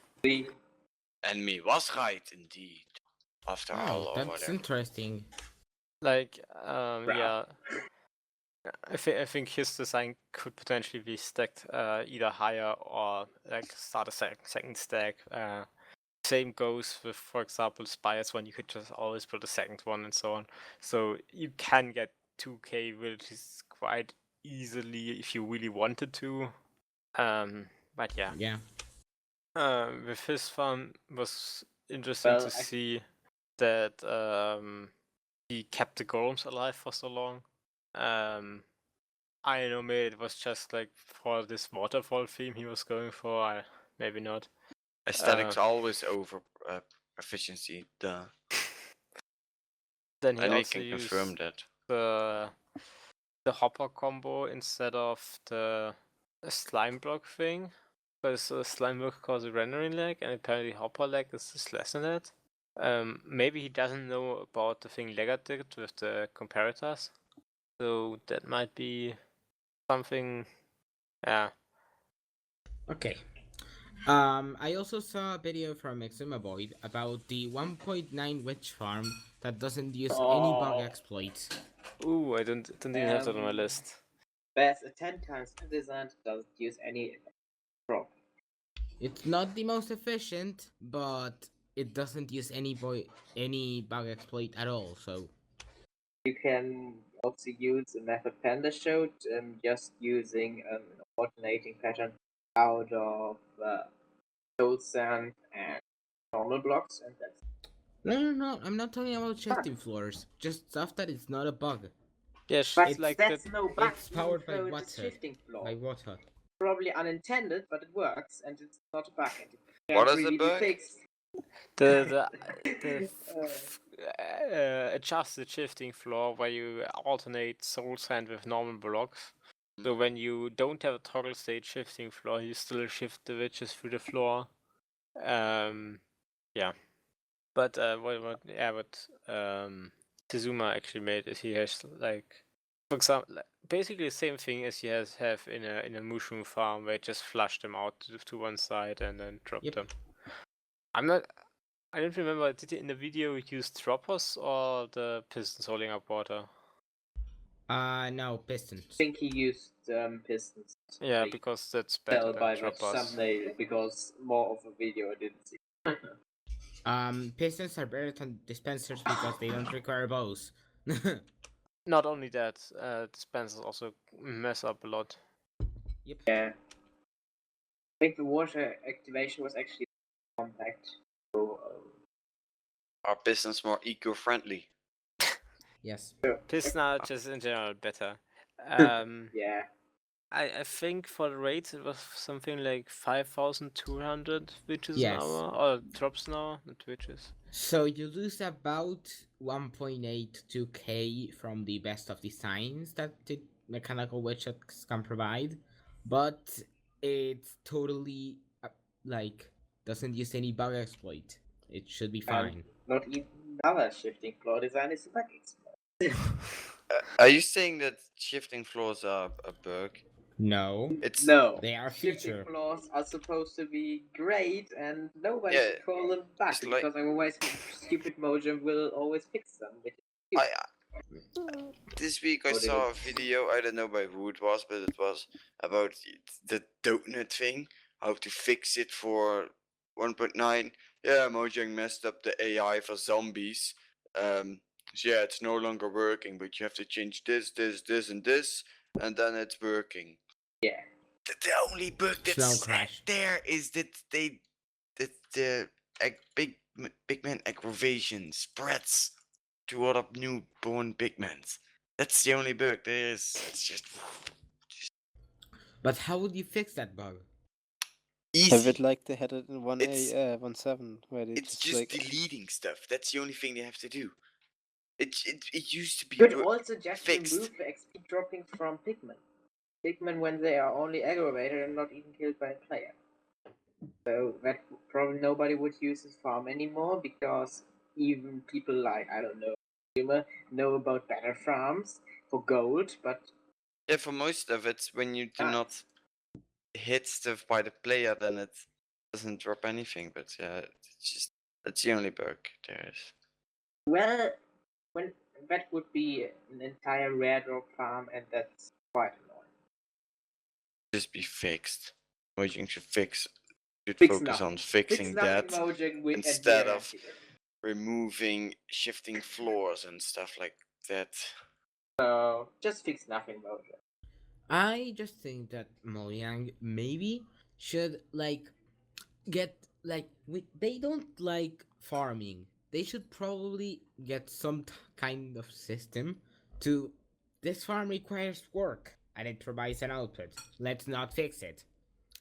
Enemy was right indeed. After all, Oh, over that's there. interesting. Like, yeah. I think his design could potentially be stacked either higher or like start a second stack. Same goes with, for example, Spire's one. You could just always put a second one and so on. So you can get 2K villages quite easily if you really wanted to. But yeah. Yeah. With his farm was interesting to see that he kept the golems alive for so long. I don't know, maybe it was just like for this waterfall theme he was going for. Maybe not. Aesthetics always over efficiency. Duh. Then he And we also can confirm used that. the hopper combo instead of the slime block thing. Because slime block causes a rendering lag, and apparently hopper lag is just less than that. Maybe he doesn't know about the thing Legger did with the comparators. So that might be something. Yeah. Okay. I also saw a video from Exumaboid about the 1.9 witch farm that doesn't use any bug exploits. Ooh, I didn't even have that on my list. There's a 10 times design that doesn't use any prop. It's not the most efficient, but it doesn't use any bug exploit at all. So You can also use a method Panda showed, just using an alternating pattern out of soul sand and normal blocks, and that's no. I'm not talking about shifting floors. Just stuff that is not a bug. Yes, but like that's that. no bug. It's powered by even though water. it's a shifting floor. By water. Probably unintended, but it works, and it's not a bug. And it What can't is the really be bug? fixed. The adjusted shifting floor where you alternate soul sand with normal blocks. So when you don't have a toggle state shifting floor, you still shift the witches through the floor. Yeah. But what Tizuma actually made is he has like For example, basically the same thing as you have in a mushroom farm, where you just flush them out to one side and then drop Yep. them. I don't remember. Did you in the video use droppers or the pistons holding up water? No, pistons. I think he used pistons. Yeah, Like, because that's tell better than by the droppers. thumbnail because more of a video I didn't see. Pistons are better than dispensers because they don't require bows. Not only that, dispensers also mess up a lot. Yep. Yeah. I think the water activation was actually compact. So, Are pistons more eco-friendly? Yes. Piston are just in general better. yeah. I think for the rates it was something like 5,200 witches Yes. an hour, or drops an hour, not witches. So you lose about 1.82k from the best of designs that the mechanical widgets can provide, but it's totally like doesn't use any bug exploit. It should be fine. Not even another shifting floor design is a bug exploit. Are you saying that shifting floors are a bug? No, It's No. they are a Shifting feature. floors are supposed to be great and nobody Yeah, should call them bugs it's like- because otherwise stupid Mojang will always fix them. Which I this week I What is saw a it? video. I don't know by who it was, but it was about the donut thing. How to fix it for 1.9. Yeah, Mojang messed up the AI for zombies. So yeah, it's no longer working, but you have to change this, and this, and then it's working. Yeah. The only bug Snow that's crash. there is that the pigment aggravation spreads to other newborn pigments. That's the only bug there is. It's just But how would you fix that bug? easy. Have it like they had it in It's- 1.7, where they It's just just like deleting stuff. That's the only thing they have to do. It used to be Could wo- also just fixed. remove the XP dropping from pigmen. Pigmen when they are only aggravated and not even killed by a player. So that probably nobody would use this farm anymore because even people like I don't know consumer know about better farms for gold, but Yeah, for most of it, when you do Ah. not hit stuff by the player, then it doesn't drop anything. But yeah, it's just that's the only bug there is. well, when that would be an entire rare drop farm, and that's quite annoying. Just be fixed. Mojang should should Fix focus nothing. on Fix fixing nothing, that Mojang, with instead of removing shifting floors and stuff like that. So just fix nothing, Mojang. I just think that Mojang maybe should like get like they don't like farming. They should probably get some kind of system to this farm requires work and it provides an output. Let's not fix it.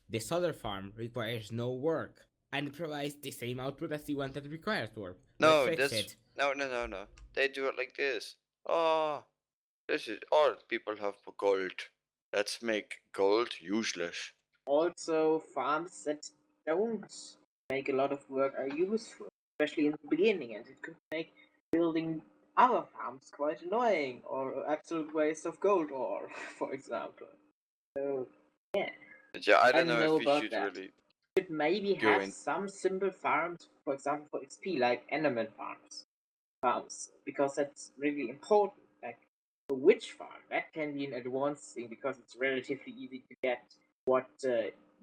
This other farm requires no work and it provides the same output as the one that requires work. No, Let's fix that's it. no. They do it like this. Oh, this is all people have for gold. Let's make gold useless. Also, farms that don't make a lot of work are useful, especially in the beginning, and it could make building other farms quite annoying or absolute waste of gold ore, for example. So, But yeah, I don't don't know know if we about should that. really Could maybe go have in. some simple farms, for example, for XP, like enderman farms, because that's really important. Like a witch farm, that can be an advanced thing because it's relatively easy to get what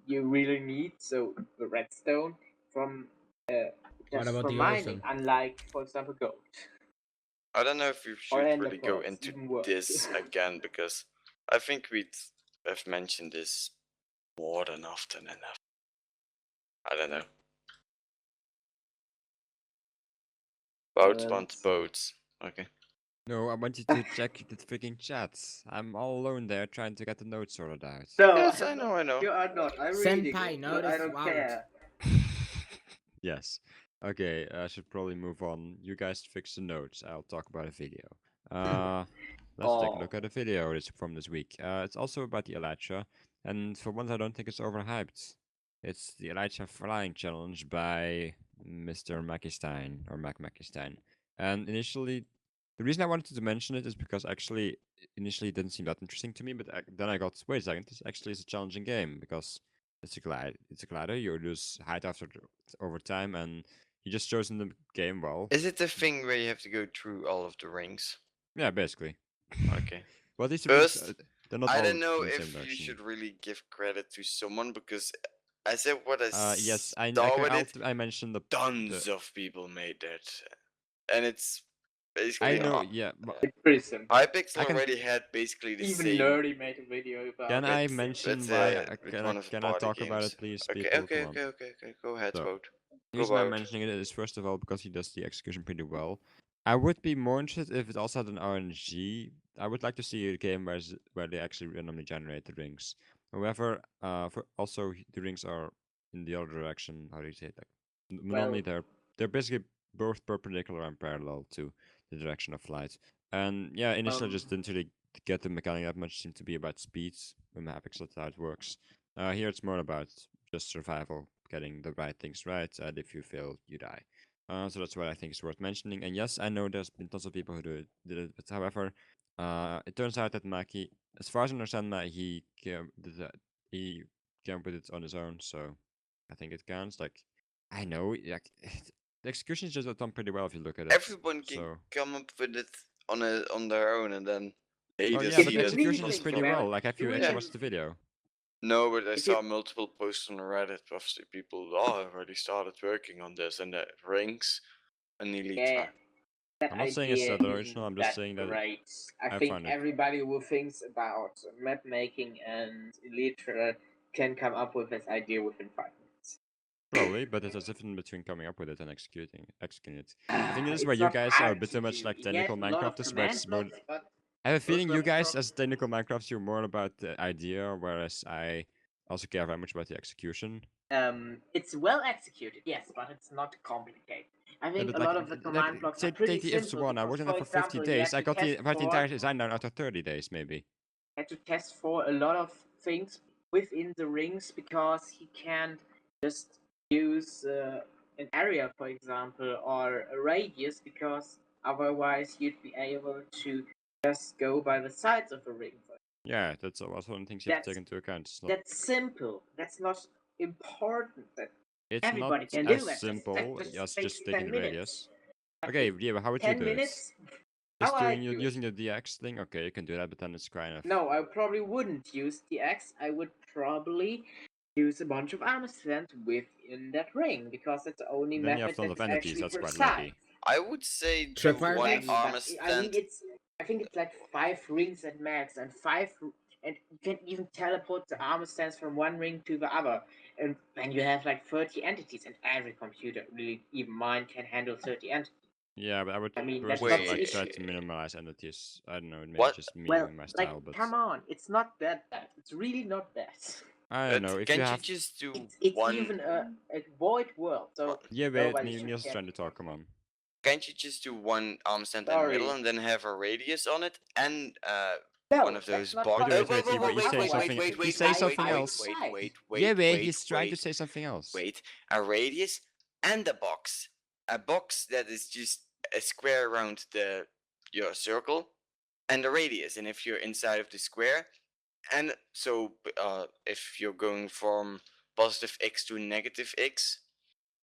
you really need. So the redstone from What just about from the mining, ozone? unlike, for example, gold. I don't know if we Or should ender really go pearls, into even worse. this again because I think have mentioned this more than often enough. I don't know. Boats want boats. Okay. No, I want you to check the freaking chats. I'm all alone there trying to get the notes sorted out. No, Yes, I know. you are not. I'm reading Senpai, it, but I notice don't out. care. Yes. Okay, I should probably move on. You guys fix the notes. I'll talk about a video. Let's take a look at a video from this week. It's also about the Elytra, and for once I don't think it's overhyped. It's the Elytra Flying Challenge by Mr. Mackistein, or Mac Mackistein. And initially, The reason I wanted to mention it is because actually initially it didn't seem that interesting to me, but then I got, wait a second, this actually is a challenging game because it's a glider. You lose height over time, and you just chosen the game well. Is it the thing where you have to go through all of the rings? Yeah, basically. Okay. Well, these rings, First, they're not I all don't know in the same if you direction. should really give credit to someone because I said what I Yes, I saw with it. I mentioned the Tons of people made that, and it's basically. I know, yeah. But It's pretty simple. Hypixel I can- already had basically the Even same. Nerdy made a video about Can it. I with- mention with, why? with one of the Can I party talk about games. it, please, Okay, people? okay, Come on. okay. Go ahead, So, vote. The Go reason I'm vote. mentioning it is first of all because he does the execution pretty well. I would be more interested if it also had an RNG. I would like to see a game where they actually randomly generate the rings. However, the rings are in the other direction. How do you say it? Like, normally they're basically both perpendicular and parallel to the direction of flight. And yeah, initially I just didn't really get the mechanic that much. It seemed to be about speeds with Mapix, that's how it works. Here it's more about just survival, getting the right things right, and if you fail, you die. So that's what I think is worth mentioning. And yes, I know there's been tons of people who did it, but however, it turns out that Maki, as far as I understand, he came up with it on his own, so I think it counts. Like, I know, like, the execution is just done pretty well if you look at it. Everyone can so. come up with it on their own, and then they Well, just yeah, see but the that execution lots is of pretty people- well. Like, if you Yeah. actually watch the video. No, but I If saw you- multiple posts on Reddit of people. Oh, I already started working on this, and the rings and Elytra. Yeah, that I'm not saying it's idea the original, isn't I'm just that saying that great. I I think find it- everybody who thinks about map making and Elytra can come up with this idea within 5 minutes. Probably, but there's a difference between coming up with it and executing it. I think this is It's where you not guys are a hard bit to too much do. like You technical get a lot of Minecrafters, where it's more. command blocks, but I have a feeling those you are guys, prob- as technical Minecrafters, you're more about the idea, whereas I also care very much about the execution. it's well executed, yes, but it's not complicated. I Yeah, think but a lot of the command blocks are pretty take the ifs simple. one. I because, worked on for it for 50 example, you days. had I to got the test for- entire design done after 30 days, maybe. had to test for a lot of things within the rings because he can't just use an area, for example, or a radius, because otherwise you'd be able to just go by the sides of the ring. Yeah, that's also one of the things you have to take into account. It's not, That's simple. That's not important. it's everybody not can do as that. simple Just as takes just 10 taking the minutes. radius. Okay, yeah, but how would you 10 do minutes? it? Just How I doing do it? using the DX thing? Okay, you can do that, but then it's kind of. No, I probably wouldn't use the X. I would probably use a bunch of armor strength within that ring because it's the only Then you have method tons that of is entities, actually that's quite precise. laggy. I would say do Tripwire one things? armor I mean, stand. I think it's like 5 rings at max, and and you can even teleport the armor stands from one ring to the other. And when you have like 30 entities, and every computer, really even mine, can handle 30 entities. Yeah, but I would I mean, that's personally not the like try issue. to minimize entities. I don't know, maybe What? just me Well, my like, style, but come on, it's not that bad. It's really not bad. I don't know. If you Can't have, you just do It's one? even a void world, so yeah, wait, nobody should Niels is care. trying to talk. Come on. Can't you just do one arm stand in the middle Sorry. and then have a radius on it and No, one of those that's not box? Wait, possible. wait, he's saying something- he's saying something else. Yeah, wait, he's trying to say something else. Wait, a radius and a box. A box that is just a square around your circle and a radius. And if you're inside of the square, and so if you're going from positive x to negative x,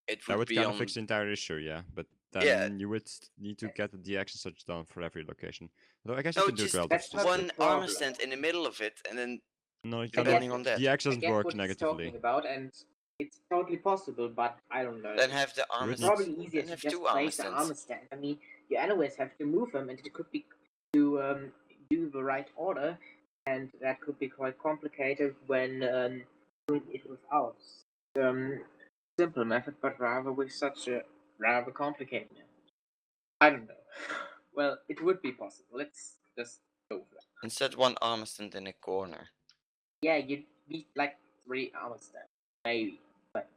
it That would would be kind on. of fix the entire issue, yeah. But then Yeah. you would need to get the DX and such done for every location. Though I guess you No, can do it just relatively That's not the one simply. armor problem. stand in the middle of it, and then No, you I cannot. depending on that. DX I doesn't get work what he's negatively. talking about, and it's totally possible, but I don't know. Then have the armor would It's need- probably easier then to have just two armor place the stands. armor stand. I mean, you always have to move them, and it could be to do the right order, and that could be quite complicated when doing it without simple method, but rather with such a rather complicated method. I don't know. Well, it would be possible. Let's just go for that. Instead, one armor stand in a corner. Yeah, you'd need like 3 armor stands, maybe, but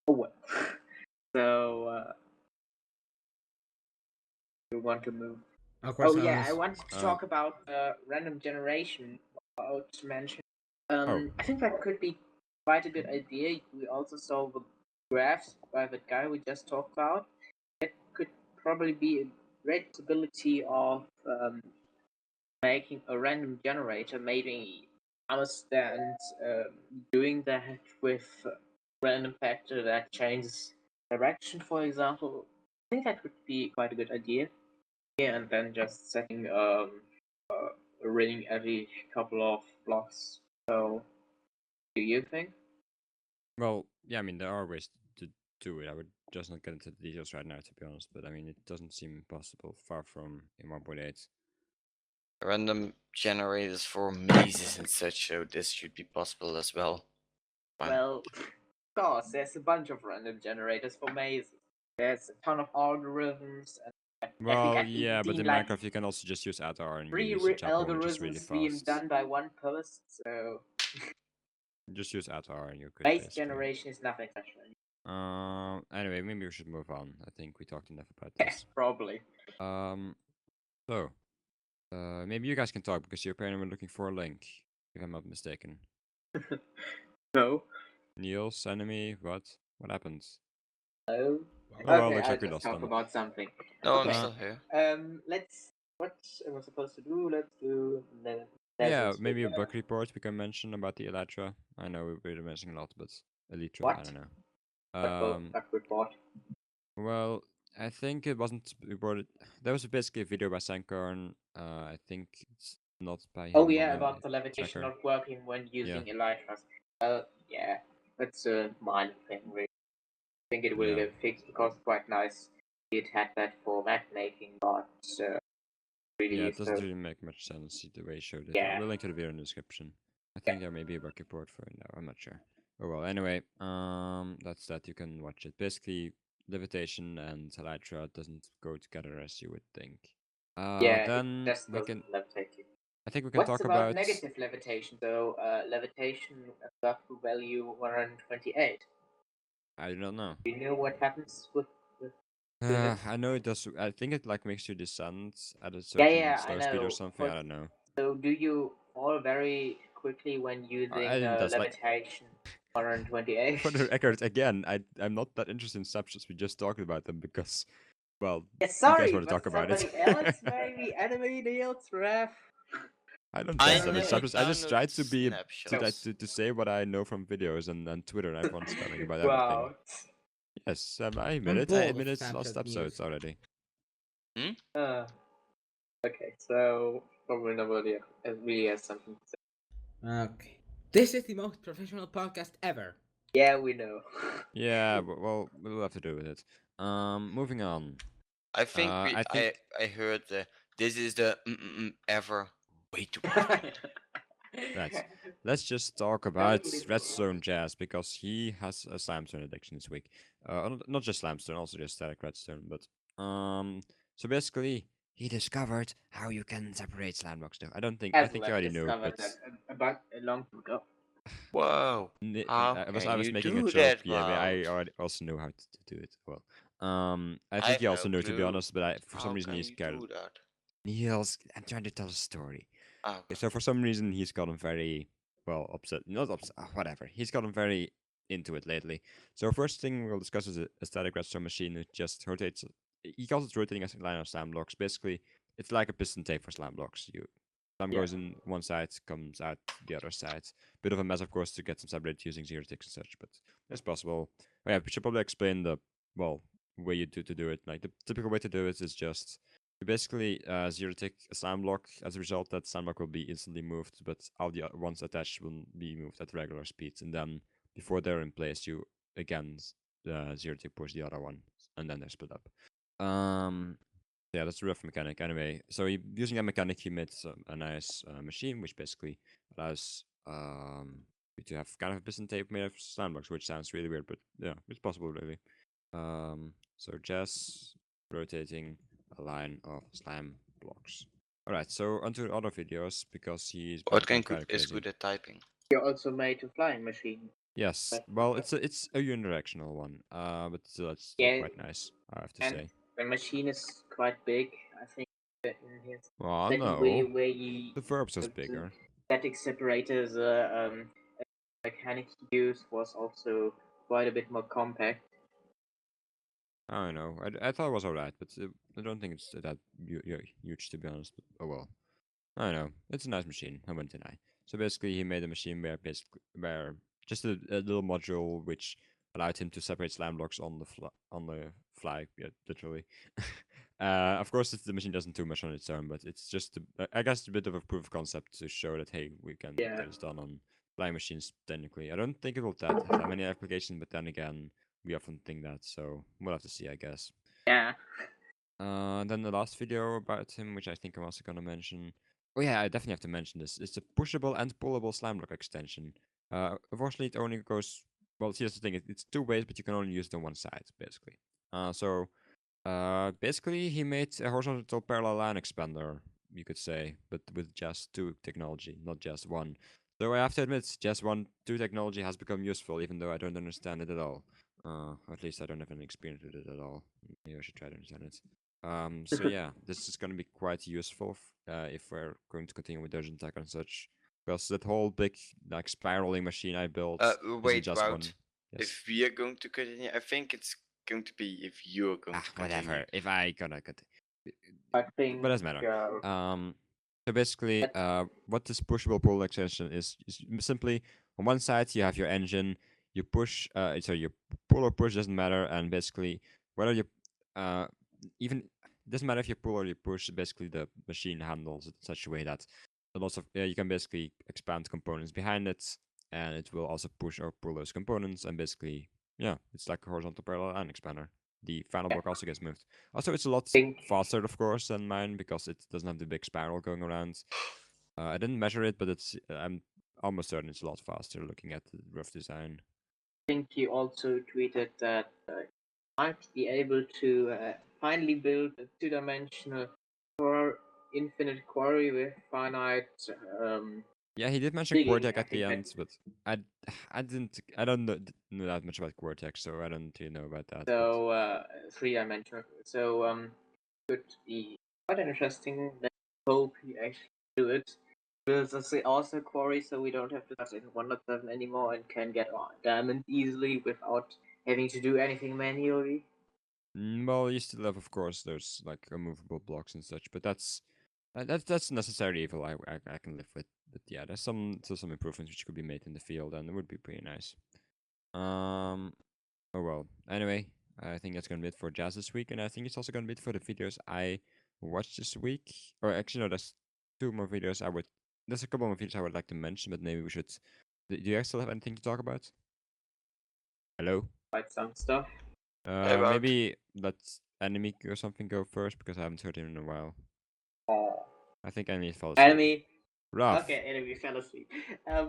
oh well. So, we want to move. Of course, Oh yeah, I was- wanted to talk about random generation. About to mention. Oh. I think that could be quite a good idea. We also saw the graphs by the guy we just talked about. It could probably be a great possibility of making a random generator. Maybe understand doing that with a random factor that changes direction, for example. I think that would be quite a good idea. Yeah, and then just setting a ring every couple of blocks. So, do you think? Well, yeah, I mean, there are ways to do it. I would just not get into the details right now, to be honest, but I mean, it doesn't seem impossible, far from in 1.8. Random generators for mazes and such, so this should be possible as well. Fine. Well, of course, there's a bunch of random generators for mazes. There's a ton of algorithms, and Well, actually yeah, but seen in like Minecraft, you can also just use ATR and you three use the jump over, which is really algorithms being fast. done by one person. So Just use ATR and you're good, maze basically. generation is nothing special. Anyway, maybe we should move on. I think we talked enough about Yeah, this. probably. So, maybe you guys can talk because you apparently were looking for a link, if I'm not mistaken. No. Niels, enemy, what? What happened? Oh. Oh, well, Okay, looks I'll like we just lost talk them. about something. No, Okay. I'm still here. Let's. What am I supposed to do? Let's do. Yeah, lessons maybe a with, bug report we can mention about the Elytra. I know we're mentioning a lot, but Elytra, I What? don't know. bug report. Well, I think it wasn't reported. There was basically a video by Sankarn. I think it's not by him. Oh yeah, on the about the levitation tracker. not working when using Elytras. Yeah, that's a minor thing. Really. I think it will Yeah. get fixed because it's quite nice. It had that for map making, but really Yeah, it doesn't useful. really make much sense the way he showed it. Yeah. We'll link to the video in the description. I think there may be a bug report for it now. I'm not sure. Oh well. Anyway, that's that. You can watch it. Basically, levitation and Elytra doesn't go together as you would think. Yeah, Then it just we doesn't can. levitate you. I think we can What's talk about about. negative levitation? So levitation up to value 128. I don't know. Do you know what happens with this? I know it does. I think it like makes you descend at a Yeah, certain yeah, I slow speed or know. something. I don't know. So do you fall very quickly when using I think that's like levitation 128? for the record again. I'm not that interested in snapshots. We just talked about them because, well, Yeah, you guys sorry, want to but talk about it. somebody else maybe enemy deals ref. I don't I test them in never snapshots. I just download try to be snapshots. to say what I know from videos and Twitter and everyone's spamming about Wow. everything. Yes, I admit I'm it. I bored of admit it's Snapchat lost episodes news. already. Okay, so probably nobody really has something to say. Okay. This is the most professional podcast ever. Yeah, we know. Yeah, but, well, we'll have to do with it. Moving on. I think I think I heard this is the ever way too right. Let's just talk about Totally Redstone Jazz because he has a Slimestone addiction this week. Not just Slimestone, also just static Redstone. But so basically, he discovered how you can separate slime blocks. Though I think you already know, discovered but that about a long time ago. Whoa. How I was can you making a do joke. that, Yeah, but I Wout? already also know how to do it. Well, I I think he have also no knew, to be clue. honest. But for some How reason can he's you scared. do that? Niels, I'm trying to tell a story. Oh, Okay, so for some reason he's gotten very upset. Not upset, whatever. He's gotten very into it lately. So first thing we'll discuss is a static redstone machine that just rotates. He calls it rotating as a line of slime blocks. Basically, it's like a piston tape for slime blocks. Slime goes in one side, comes out the other side. Bit of a mess, of course, to get some separated using zero ticks and such, but it's possible. Oh, yeah, we should probably explain the way you do it. Like the typical way to do it is just you basically zero tick a slime block. As a result, that slime block will be instantly moved, but all the ones attached will be moved at regular speeds. And then before they're in place, you again zero tick push the other one, and then they're split up. Yeah, that's a rough mechanic. Anyway, so using that mechanic, he made a nice machine, which basically allows you to have kind of a piston tape made of slime blocks, which sounds really weird, but yeah, it's possible really. So just rotating a line of slime blocks. Alright, so onto other videos because he's What kind is of crazy. good at typing? You also made a flying machine. Yes, well, it's a unidirectional one, but still, it's still quite nice, I have to say. The machine is quite big, I think. In here. Well, no, where you the verbs was bigger. static separators mechanic used was also quite a bit more compact. I don't know. I thought it was alright, but I don't think it's that huge to be honest. But, oh well. I don't know. It's a nice machine. I won't deny. So basically, he made a machine where just a little module which allowed him to separate slime blocks on the fly. Yeah, literally. Of course, the machine doesn't do much on its own, but it's just I guess a bit of a proof of concept to show that hey, we can Yeah. get this done on flying machines technically. I don't think it will have that many applications, but then again, we often think that, so we'll have to see, I guess. Yeah. Then the last video about him, which I think I'm also gonna mention. Oh yeah, I definitely have to mention this. It's a pushable and pullable slime block extension. Unfortunately, it only goes. Well, see, that's the thing. It's two ways, but you can only use it on one side, basically. Basically, he made a horizontal parallel line expander, you could say, but with just two technology, not just one. Though I have to admit, just two technology has become useful, even though I don't understand it at all. At least I don't have any experience with it at all. Maybe I should try to understand it. So yeah, this is going to be quite useful if we're going to continue with Dungeon Tech and such. Because that whole big like spiraling machine I built isn't Wait, just one. Wout. Yes. If we are going to continue, I think it's going to be if you're going to continue. Whatever. If I gonna continue. I think. But doesn't matter. So basically, what this pushable pull extension is simply on one side you have your engine, you push, so you pull or push doesn't matter, and basically whether you even doesn't matter if you pull or you push. Basically, the machine handles it in such a way that lots of you can basically expand components behind it, and it will also push or pull those components, and basically, yeah, it's like a horizontal parallel line expander. The final block also gets moved. Also, it's a lot faster, of course, than mine because it doesn't have the big spiral going around. I didn't measure it, but I'm almost certain it's a lot faster looking at the rough design. I think you also tweeted that you might be able to finally build a two-dimensional or infinite quarry with finite. Yeah, he did mention digging, Quartek I at the think that- end, but I don't know that much about Quartek, so I don't really know about that. So three-dimensional. So could be quite interesting. Let's hope you actually do it. There's also quarry, so we don't have to touch in 1.7 anymore and can get our diamond easily without having to do anything manually. Well, you still have, of course, those like removable blocks and such, but that's necessary evil. I can live with. But yeah, there's some improvements which could be made in the field, and it would be pretty nice. Oh well. Anyway, I think that's gonna be it for Jazz this week, and I think it's also gonna be it for the videos I watched this week. Or actually, no, there's two more videos There's a couple more videos I would like to mention, but maybe we should. Do you guys still have anything to talk about? Hello. Quite some stuff. Maybe let Enemy or something go first because I haven't heard him in a while. Oh. I think Enemy fell asleep. Enemy. Raph, Okay, enemy fell asleep.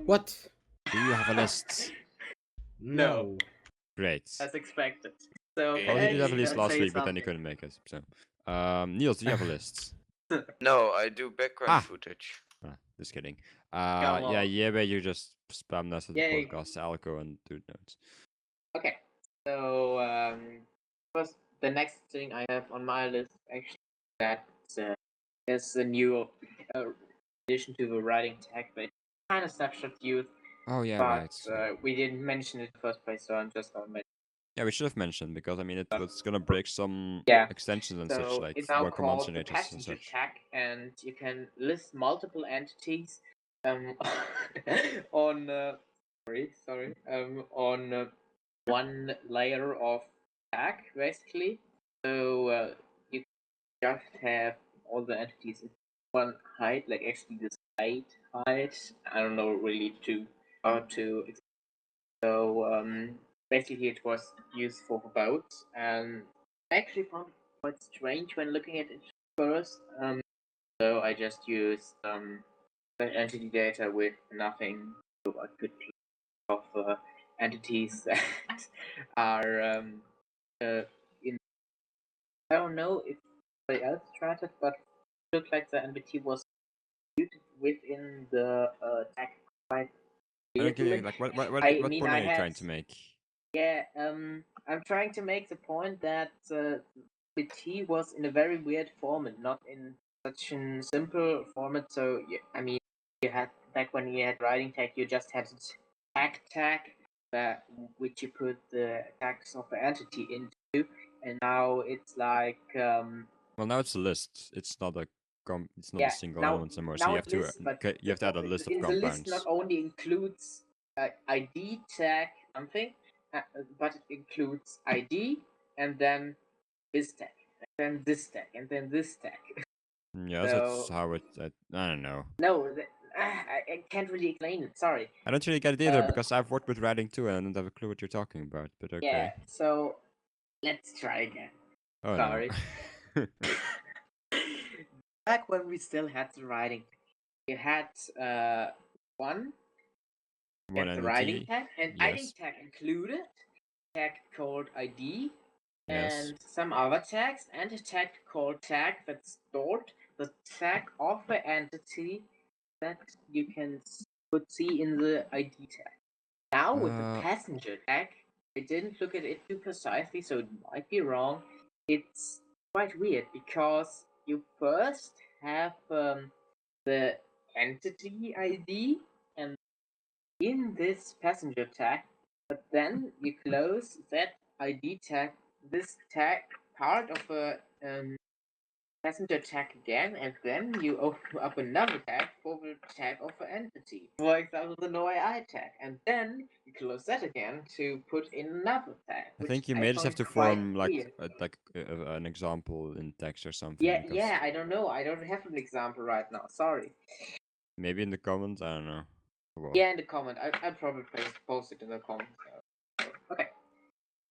What? do you have a list? No. Great. As expected. So Okay. Well, he did have a Enemy list can last say week, but then he something. couldn't make it. So, Niels, do you have a list? No, I do background Ah. footage. Just kidding. Come Yeah, on. but you just spam us at the Yay. podcast. I'll go and do notes. Okay. So first, the next thing I have on my list actually that is a new addition to the writing tag, but kind of Snapshot youth. Oh yeah, but right. we didn't mention it in the first place, so I'm just gonna mention. Yeah, we should have mentioned because I mean it was gonna break some Yeah. extensions and So such like it's now more command called the generators and passenger such. tag, and you can list multiple entities on on one layer of tag basically. So you just have all the entities in one height, like actually this height. I don't know really how to. So basically, it was used for boats, and I actually found it quite strange when looking at it first. So I just used the entity data with nothing, so a good of entities that are in. I don't know if somebody else tried it, but it looked like the NBT was muted within the tag quite I don't get weirdly. it. Like what I what mean, point I are you had trying to make? Yeah, I'm trying to make the point that BT was in a very weird format, not in such a simple format. So I mean, you had back when you had writing tag, you just had tag which you put the tags of the entity into, and now it's like Well, now it's a list. It's not a it's not yeah, a single now element anymore. So now you it have to lists, but you have to add a list of in the list compounds. not only includes ID tag something, but it includes ID and then this tag, and then this tag, and then this tag. Yeah, that's how it. I don't know. No, I can't really explain it. Sorry. I don't really get it either because I've worked with writing too, and I don't have a clue what you're talking about. But okay. Yeah. So let's try again. Oh Sorry. no. Back when we still had the writing, you had one One the writing entity. tag, and Yes. ID tag included tag called ID Yes. and some other tags, and a tag called tag that stored the tag of the entity that you could see in the ID tag. Now with the passenger tag, I didn't look at it too precisely, so it might be wrong. It's quite weird because you first have the entity ID and in this passenger tag, but then you close that ID tag, this tag part of a passenger tag again, and then you open up another tag for the tag of the entity. For example, the no AI tag, and then you close that again to put in another tag. I think you may just have to form like an example in text or something. Yeah, yeah. I don't know. I don't have an example right now. Sorry. Maybe in the comments. I don't know. Well. Yeah, in the comment. I'll probably post it in the comments. Okay.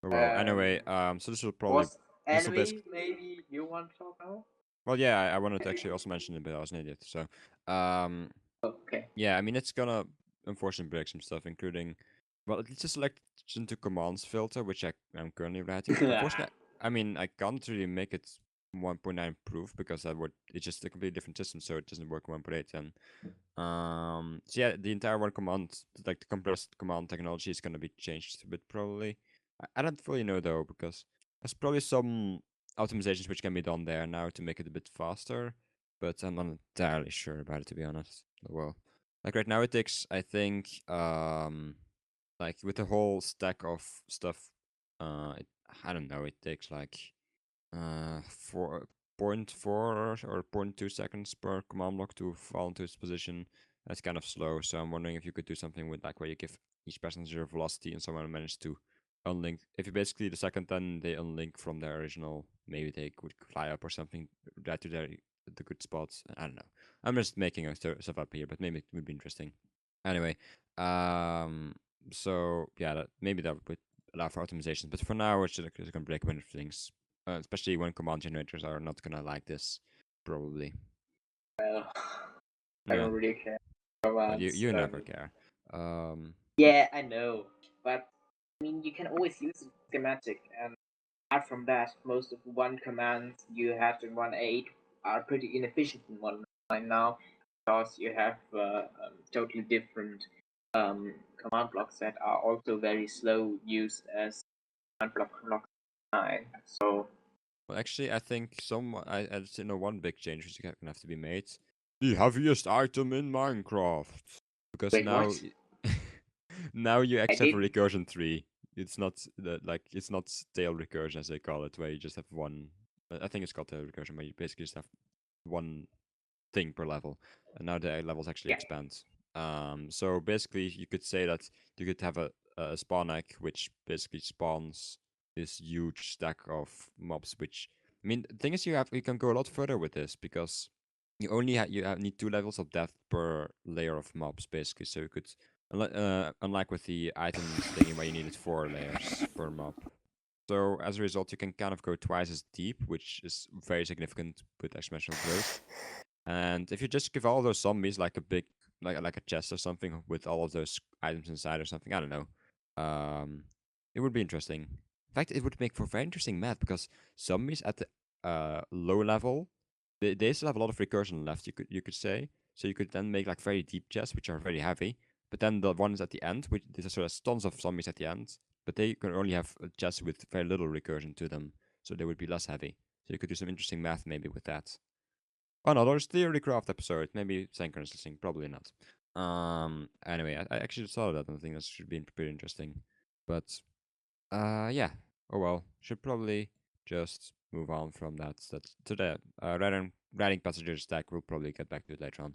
Well, anyway, so this will probably. Anvil, maybe you want to talk about? Well, yeah, I wanted to actually also mention it, but I was an idiot. So, okay. Yeah, I mean it's gonna unfortunately break some stuff, including. Well, it's just selection to commands filter, which I'm currently writing. Unfortunately, I mean I can't really make it 1.9 proof because it's just a completely different system, so it doesn't work 1.8. And so yeah, the entire one command, like the compressed command technology, is gonna be changed a bit probably. I don't fully know though because there's probably some optimizations which can be done there now to make it a bit faster, but I'm not entirely sure about it to be honest. Well, like right now it takes I think like with the whole stack of stuff, I don't know, it takes like 4.4 or 0.2 seconds per command block to fall into its position. That's kind of slow, so I'm wondering if you could do something with like where you give each passenger velocity and someone managed to unlink. If you basically the second then they unlink from their original, maybe they could fly up or something right to the good spots. I don't know. I'm just making stuff up here, but maybe it would be interesting. Anyway, so yeah, maybe that would allow for optimizations, but for now it's just gonna break a bunch of things. Especially when command generators are not gonna like this, probably. Well, I don't really care. Well, you never care. Yeah, I know, but I mean, you can always use a schematic, and apart from that, most of the one commands you have in 1.8 are pretty inefficient in 1.9 now, because you have totally different command blocks that are also very slow used as command block 9. So. Well, actually, I think I know one big change which is gonna have to be made. The heaviest item in Minecraft, because Wait, now, what? now you actually have a recursion 3. It's not it's not tail recursion as they call it, where you just have one. I think it's called tail recursion, where you basically just have one thing per level, and now the levels actually expand. So basically, you could say that you could have a spawn egg which basically spawns this huge stack of mobs. Which I mean, the thing is, you can go a lot further with this because you only need 2 levels of depth per layer of mobs, basically. So you could, unlike with the items thingy where you needed 4 layers per mob. So as a result, you can kind of go twice as deep, which is very significant with exponential growth. And if you just give all those zombies like a big, like a chest or something with all of those items inside or something, I don't know. It would be interesting. In fact, it would make for very interesting math because zombies at the low level, they still have a lot of recursion left. You could say so. You could then make like very deep chests, which are very heavy. But then the ones at the end, which there's tons of zombies at the end, but they can only have chests with very little recursion to them, so they would be less heavy. So you could do some interesting math maybe with that. Oh no, there's Theorycraft episode. Maybe synchronous listening, probably not. Anyway, I actually saw that and I think that should be pretty interesting. But yeah. Oh well. Should probably just move on from that. That's to the writing passenger stack. We'll probably get back to it later on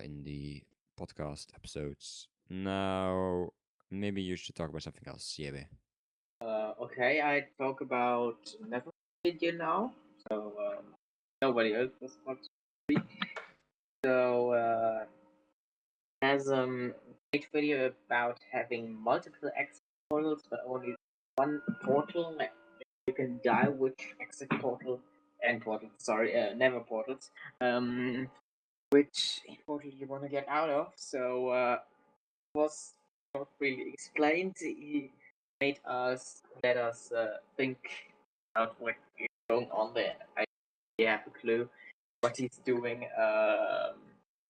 in the podcast episodes. Now, maybe you should talk about something else, Yebe. Okay, I talk about never video now. So nobody else was about to speak. So has great video about having multiple exit portals, but only one portal. Like, you can die which exit portal and portal. Sorry, never portals. Which portal you want to get out of? So was not really explained. He made us let us think about what is going on there. I have a clue what he's doing.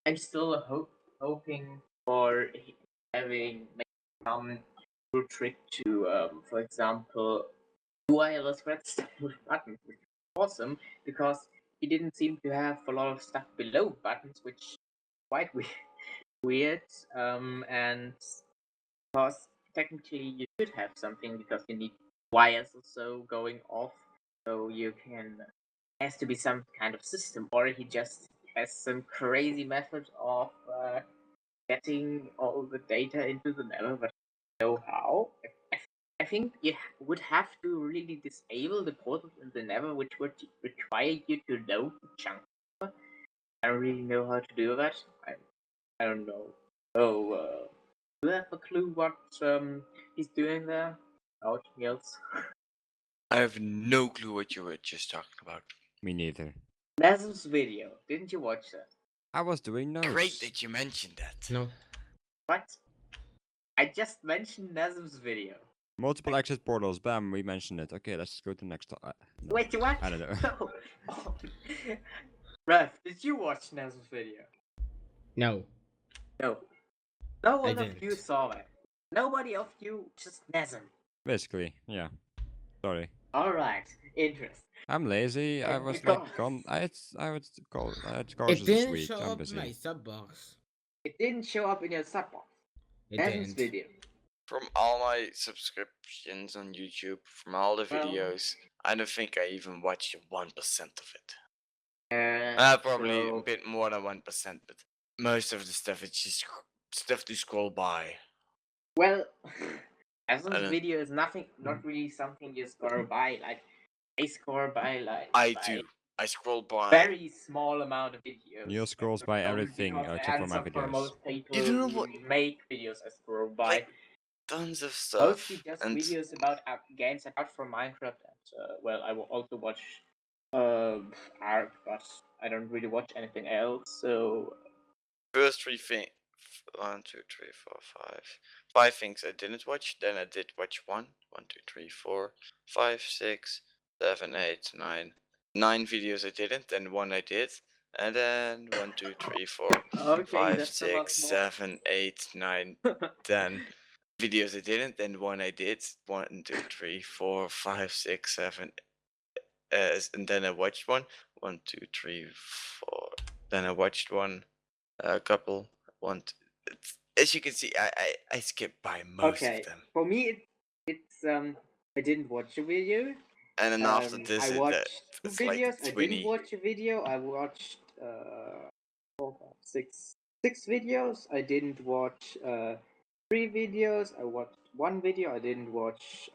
I'm still hoping for having some cool trick to, for example, wireless redstone buttons, which is awesome because he didn't seem to have a lot of stuff below buttons, which is quite weird. And because technically you should have something because you need wires or so going off, so you can. Has to be some kind of system, or he just has some crazy method of getting all the data into the nether, but I don't know how. I think you would have to really disable the portals in the nether, which would require you to load the chunk. I don't really know how to do that. I don't know. So, do you have a clue what he's doing there? Oh, else? I have no clue what you were just talking about. Me neither. Lazarus video. Didn't you watch that? I was doing notes. Great that you mentioned that. No. What? I just mentioned Nazim's video. Multiple exit portals. Bam, we mentioned it. Okay, let's go to the next. No, Wait, what? I don't know. No. Oh. Ref, did you watch Nazim's video? No. No. No I one of you didn't. saw it. Nobody of you, just Nazim. Basically, yeah. Sorry. Alright, interest. I'm lazy. I was Because- like gone. I had It courses this didn't week. show I'm up busy. in my sub box. It didn't show up in your sub box. It Nazim's didn't. video. From all my subscriptions on YouTube, from all the Well- videos, I don't think I even watched 1% of it. Probably a so- bit more than 1%, but most of the stuff is just stuff to scroll by. Well, I Nazim's don't- video is not really something you score by. Like, I score by like. I by do. I scroll by. Very small amount of videos. Neil scrolls by everything Because I except for my answer for videos. most people You don't know who what- make videos I scroll by. Like, tons of stuff. Mostly just and videos about games apart from Minecraft. And, well, I will also watch Ark, but I don't really watch anything else. So first three things. 1, 2, 3, 4, 5. 5 things I didn't watch. Then I did watch 1, 2, 3, 4, 5, 6, 7, 8, 9. 9 videos I didn't, then 1 I did. And then 1, 2, 3, 4, okay, 5, that's a lot 6, more. 7, 8, 9, 10 videos I didn't, then 1 I did. 1, 2, 3, 4, 5, 6, 7. And then I watched 1. 1, 2, 3, 4. Then I watched 1. A couple. 1, 2. As you can see, I skipped by most Okay, of them. for me it's I didn't watch a video. And then after this, I watched two it's like videos. I 20. didn't watch a video. I watched 4, 5, 6 videos. I didn't watch 3 videos. I watched 1 video. I didn't watch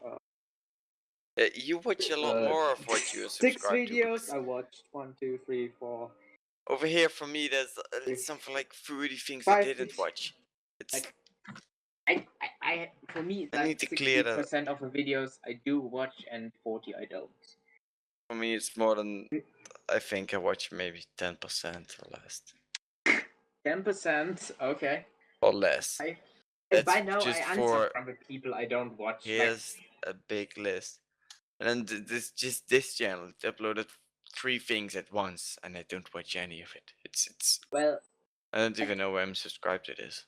You watch a lot more of what you 6 subscribe to. videos. because I watched 1, 2, 3, 4. Over here, for me, there's something like 30 things I 5 didn't videos. watch. It's Like, I for me it's I like need to clear that. 60% of the videos I do watch and 40 I don't. For me, it's more than I think I watch maybe 10% or less. 10%, okay. Or less. I That's by now I just answer for from the people I don't watch. Like, here's a big list. And then this channel it uploaded 3 things at once, and I don't watch any of it. It's well, I don't even know where I'm subscribed to this.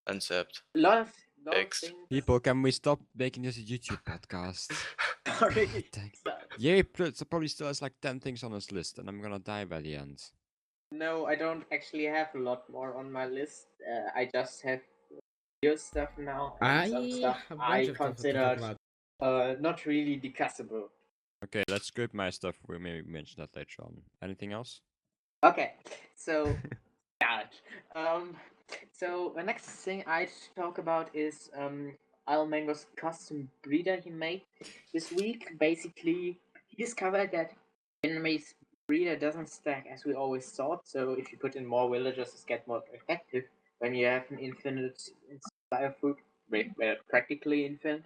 Unsubbed. a lot of X. things. People, can we stop making this a YouTube podcast? Sorry. Dang. Yeah, probably still has like 10 things on his list, and I'm gonna die by the end. No, I don't actually have a lot more on my list. I just have your stuff now. And some I stuff have a bunch I of stuff to talk considered about. not really discussable. Okay, let's skip my stuff. We'll maybe mention that later on. Anything else? Okay, so got it. So the next thing I'd talk about is Almango's custom breeder he made this week. Basically, he discovered that enemy's breeder doesn't stack as we always thought. So if you put in more villagers, it gets more effective when you have an infinite supply of food, well, practically infinite.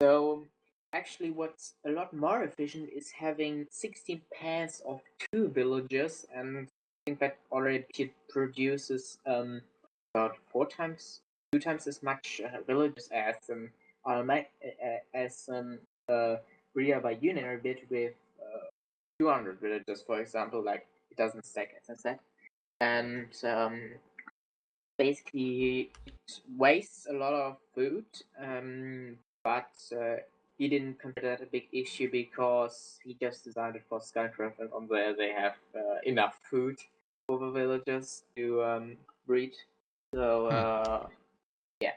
So actually, what's a lot more efficient is having 16 pairs of 2 villagers, and I think that already produces about 2 times as much villagers as Bria by Unary bit with 200 villagers, for example. Like it doesn't stack as I said, and basically it wastes a lot of food, but he didn't consider that a big issue because he just designed it for Skycraft, and on there they have enough food for the villagers to breed. So yeah,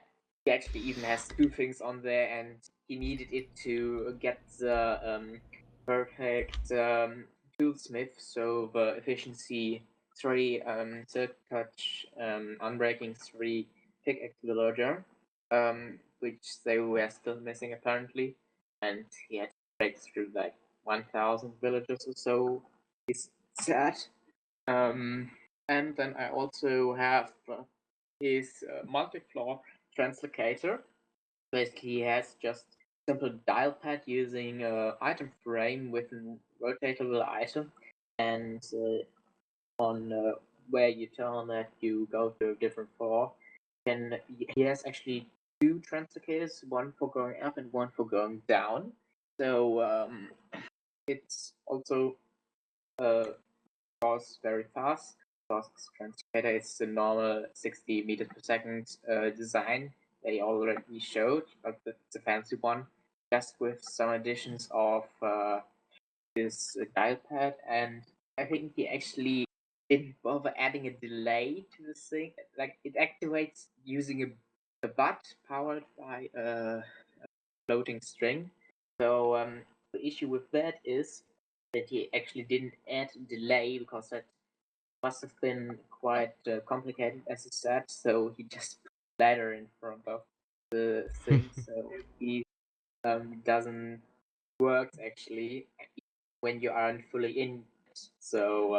he actually even has 2 things on there, and he needed it to get the perfect toolsmith, so the efficiency 3, silk touch, unbreaking 3, pickaxe villager, which they were still missing apparently, and he had to break through like 1,000 villagers or so. He's sad. And then I also have his multi-floor translocator. Basically, he has just simple dial pad using item frame with a rotatable item, and on where you turn it, you go to a different floor. Then he has actually 2 translocators, one for going up and one for going down. So it's also goes very fast. Because translator is the normal 60 meters per second design they already showed, but it's a fancy one, just with some additions of this dial pad. And I think he actually didn't bother adding a delay to the thing. Like it activates using a butt powered by a floating string. So the issue with that is that he actually didn't add delay because that must have been quite complicated, as he said. So he just put a ladder in front of the thing, so he doesn't work actually when you aren't fully in. So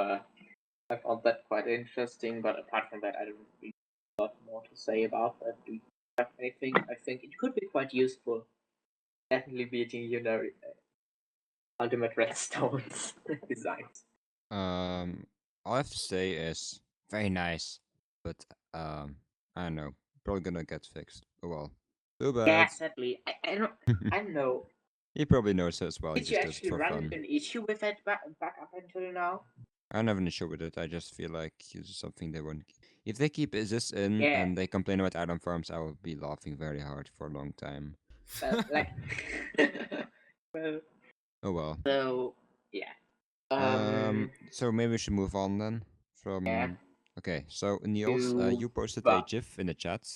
I found that quite interesting. But apart from that, I don't really have a lot more to say about that. Do you have anything? I think it could be quite useful. Definitely beating ultimate redstones designs. All I have to say is very nice, but I don't know, probably gonna get fixed. Oh well, too Yeah, bad. sadly, I don't know. He probably knows as well. He Did you just does it actually for run fun. into an issue with that back up until now? I don't have an issue with it. I just feel like it's something they won't. If they keep this in Yeah, and they complain about item farms, I will be laughing very hard for a long time. like, well, Oh well. so yeah, So maybe we should move on then. yeah, Okay. So Niels, to you posted a but GIF in the chat,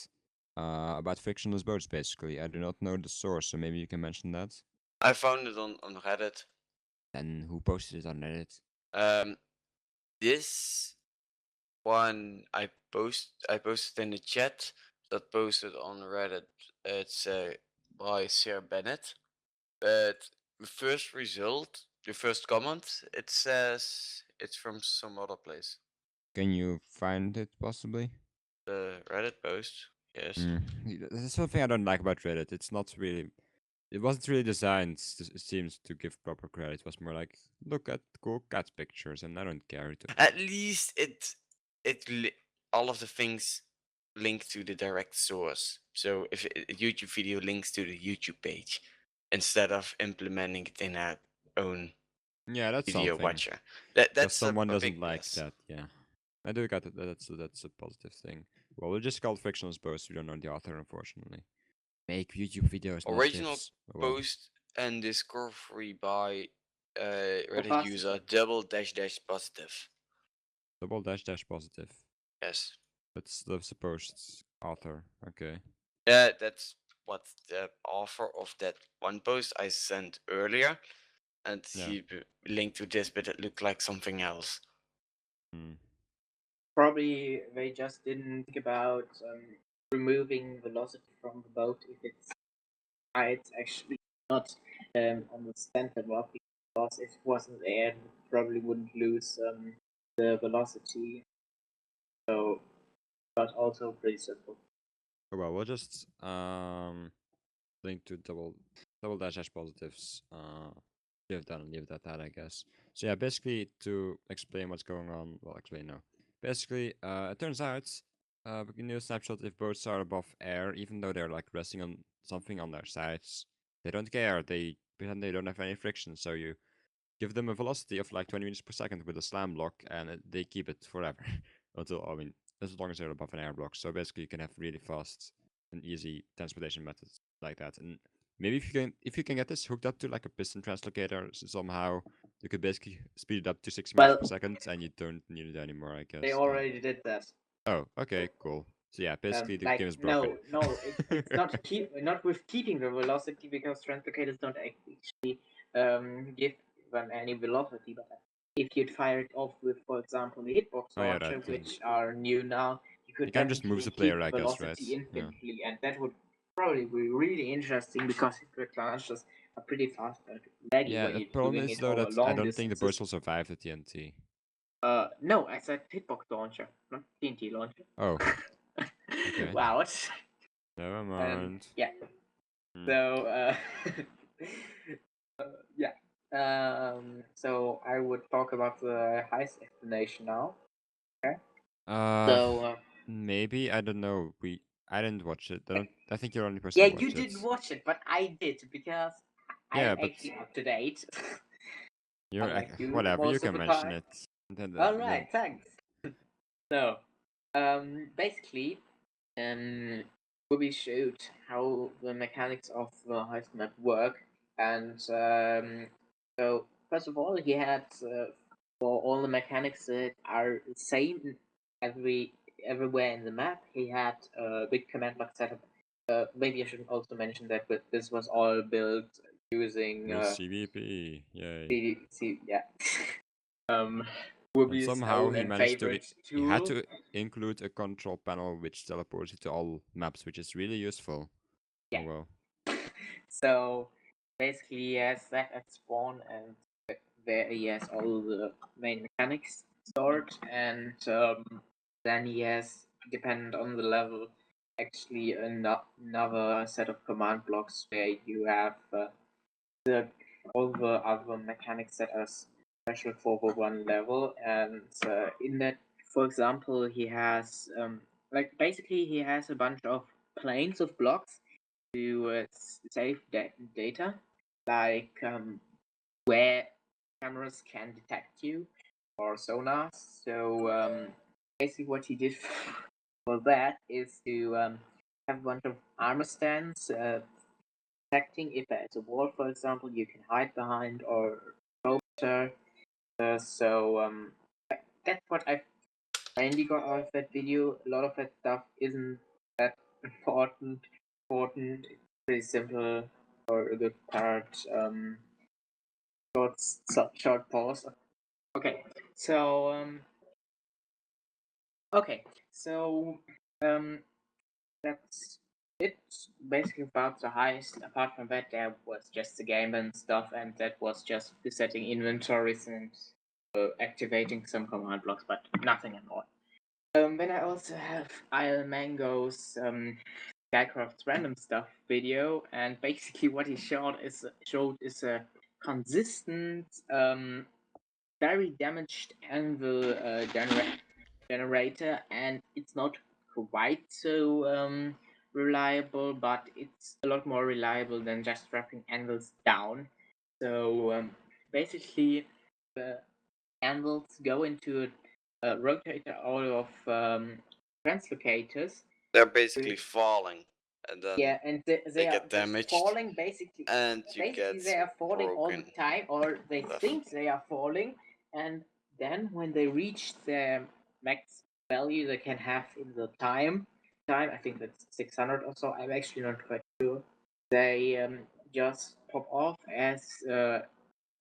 about frictionless boats. Basically, I do not know the source, so maybe you can mention that. I found it on Reddit. And who posted it on Reddit? This one I posted in the chat. That posted on Reddit. It's by Sir Bennett. But the first result, the first comment, it says it's from some other place. Can you find it possibly? The Reddit post, yes. That's something I don't like about Reddit. It's not really. It wasn't really designed. It seems to give proper credit. It was more like, look at cool cat pictures, and I don't care. At least all of the things link to the direct source. So if a YouTube video links to the YouTube page instead of implementing it in our own Yeah, that's video something. watcher, Because that's someone a doesn't big like plus. that. Yeah, I do got it. That's a positive thing. Well, we'll just call it frictionless boats. We don't know the author, unfortunately. Make YouTube videos, not Original GIFs. Oh, well. post and discovery by Reddit fast. user double dash dash positive. Double dash dash positive. Yes. That's the supposed author. Okay. Yeah, that's what the author of that one post I sent earlier. and Yeah. he linked to this, but it looked like something else. Hmm. Probably they just didn't think about removing velocity from the boat if it's actually not on the center block, because if it wasn't there, it probably wouldn't lose the velocity. So, but also pretty simple. Oh, well, we'll just link to double dash hash positives. Leave that and leave that at, I guess. So yeah, basically to explain what's going on. Well, explain now. Basically, it turns out we can use snapshot if boats are above air, even though they're like resting on something on their sides. They don't care. They pretend they don't have any friction. So you give them a velocity of like 20 meters per second with a slam block, and they keep it forever until as long as they're above an air block. So basically, you can have really fast and easy transportation methods like that. And maybe if you can get this hooked up to like a piston translocator somehow, you could basically speed it up to 60 meters per second, and you don't need it anymore, I guess. They already did that. Oh, okay, cool. So yeah, basically the game is no, broken. it's not with keeping the velocity, because translocators don't actually give them any velocity. But if you'd fire it off with, for example, the hitbox Oh, yeah, launcher, that, which are new now, you could It kind of just moves the definitely player, I keep guess, velocity right? Yeah. infinitely, and that would probably be really interesting, because the launchers are pretty fast and laggy Yeah, when the you're problem doing is it though over that I long don't think the distances. burst will survive the TNT. No, I said hitbox launcher, not TNT launcher. Oh, okay. Wow. Never mind. Yeah. Hmm. So, yeah. So I would talk about the heist explanation now. Okay. So, maybe I don't know. I didn't watch it. I think you're the only person yeah, who watched you it. didn't watch it, but I did, because Yeah, I'm but actually up to date. you're unlike you whatever. You most of can the mention time. it. All right, thanks. So, basically, Bobby showed how the mechanics of the heist map work, and so first of all, he had for all the mechanics that are the same everywhere in the map. He had a big command block setup. Maybe I should also mention that, but this was all built using With CVP, yay. yeah. And Whoopi's somehow own he and managed to. favorite He had tool. to include a control panel which teleports you to all maps, which is really useful. Yeah. Oh well. So basically, he has that at spawn, and there he has all the main mechanics stored, and then he has, dependent on the level, actually another set of command blocks where you have all the other mechanics that are special for the one level, and in that, for example, he has basically he has a bunch of planes of blocks to save data, like where cameras can detect you or sonars. So basically, what he did for that is to have a bunch of armor stands protecting. If there's a wall, for example, you can hide behind, or shelter. So that's what I mainly got out of that video. A lot of that stuff isn't that important. It's pretty simple or a good part. Short pause. Okay, so that's it. Basically about the heist. Apart from that, there was just the game and stuff, and that was just resetting inventories and activating some command blocks, but nothing at all. Then I also have Isle Mango's Skycraft's random stuff video, and basically what he showed is a consistent, very damaged Anvil generator, and it's not quite so reliable, but it's a lot more reliable than just dropping anvils down. So basically, the anvils go into a rotator out of translocators. They're basically falling, and then Yeah, and they are get damaged, falling basically. and you Basically, get they are falling all the broken. time, or they Left. think they are falling, and then when they reach their max value they can have in the time, I think that's 600 or so. I'm actually not quite sure. They just pop off as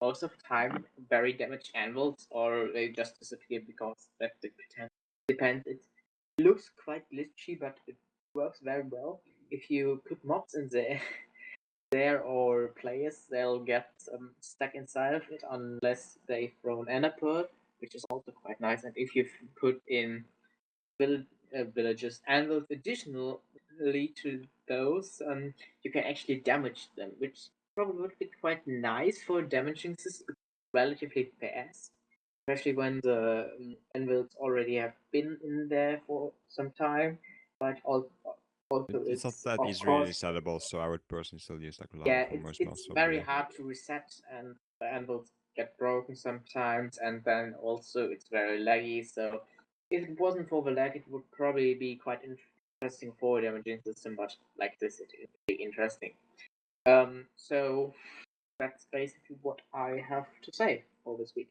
most of the time very damaged anvils, or they just disappear because that depends. It looks quite glitchy, but it works very well. If you put mobs in there or players, they'll get stuck inside of it unless they throw an ender pearl, which is also quite nice. And if you put in villages anvils additionally to those, you can actually damage them, which probably would be quite nice for damaging system relatively fast, especially when the anvils already have been in there for some time. But also It's not that of easily course, resettable, so I would personally still use like lava yeah, for most it's mods. very Probably. hard to reset, and the anvils get broken sometimes, and then also it's very laggy. So if it wasn't for the lag, it would probably be quite interesting for a damaging system, but like this, it is really interesting. So that's basically what I have to say for this week.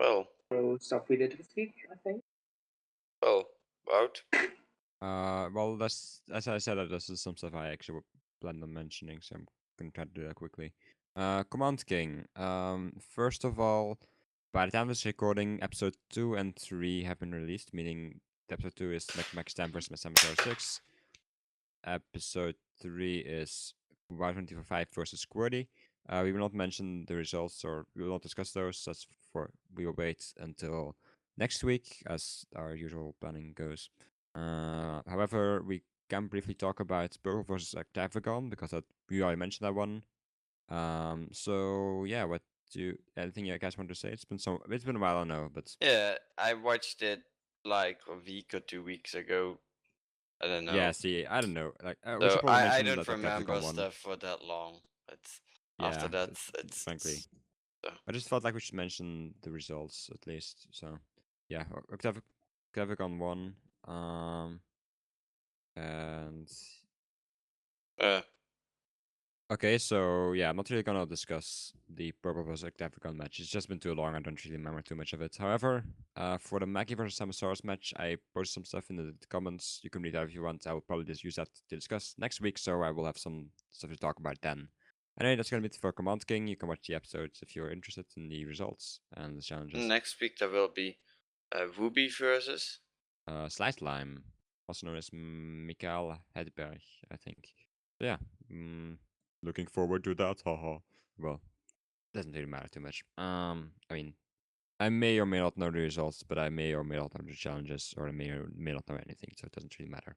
Well, So stuff we did this week, I think. Wout? Well, that's as I said, this is some stuff I actually planned on mentioning, so I'm gonna try to do that quickly. Command King. First of all, by the time of this recording, episode 2 and 3 have been released, meaning episode 2 is Max Stam vs. Max 6. Episode 3 is Y24 versus Quarry. We will not mention the results, or we will not discuss those. We will wait until next week, as our usual planning goes. However, we can briefly talk about Burrow versus Octagon, because we already mentioned that one. So yeah, anything you guys want to say? It's been a while, I know, but Yeah, I watched it like a week or 2 weeks ago. I don't know. yeah, see, I don't know. Like, we should So probably I mention don't that remember Octagon one. stuff for that long. But Yeah, after that, frankly. so. I just felt like we should mention the results at least. So yeah, Octagon won. And okay, so yeah, I'm not really gonna discuss the Purple vs. Octagon match. It's just been too long. I don't really remember too much of it. However, for the Mackie versus Samosaurus match, I posted some stuff in the comments. You can read that if you want. I will probably just use that to discuss next week, so I will have some stuff to talk about then. Anyway, that's gonna be it for Command King. You can watch the episodes if you're interested in the results and the challenges. Next week there will be Ruby versus Slice Lime, also known as Mikael Hedberg, I think. So yeah, looking forward to that. Haha. Well, doesn't really matter too much. I mean, I may or may not know the results, but I may or may not know the challenges, or I may or may not know anything, so it doesn't really matter.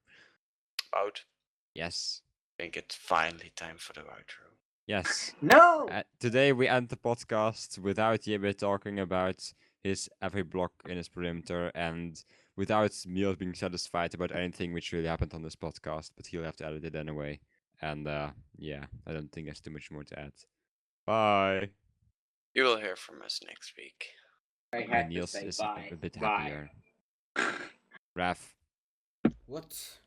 Wout. Yes. I think it's finally time for the outro. Yes. No! Today we end the podcast without Yebe talking about his every block in his perimeter, and without Miel being satisfied about anything which really happened on this podcast, but he'll have to edit it anyway. And yeah, I don't think there's too much more to add. Bye. You will hear from us next week. I Yeah, have to Niels say is bye. a bit Bye. happier. Raph. What?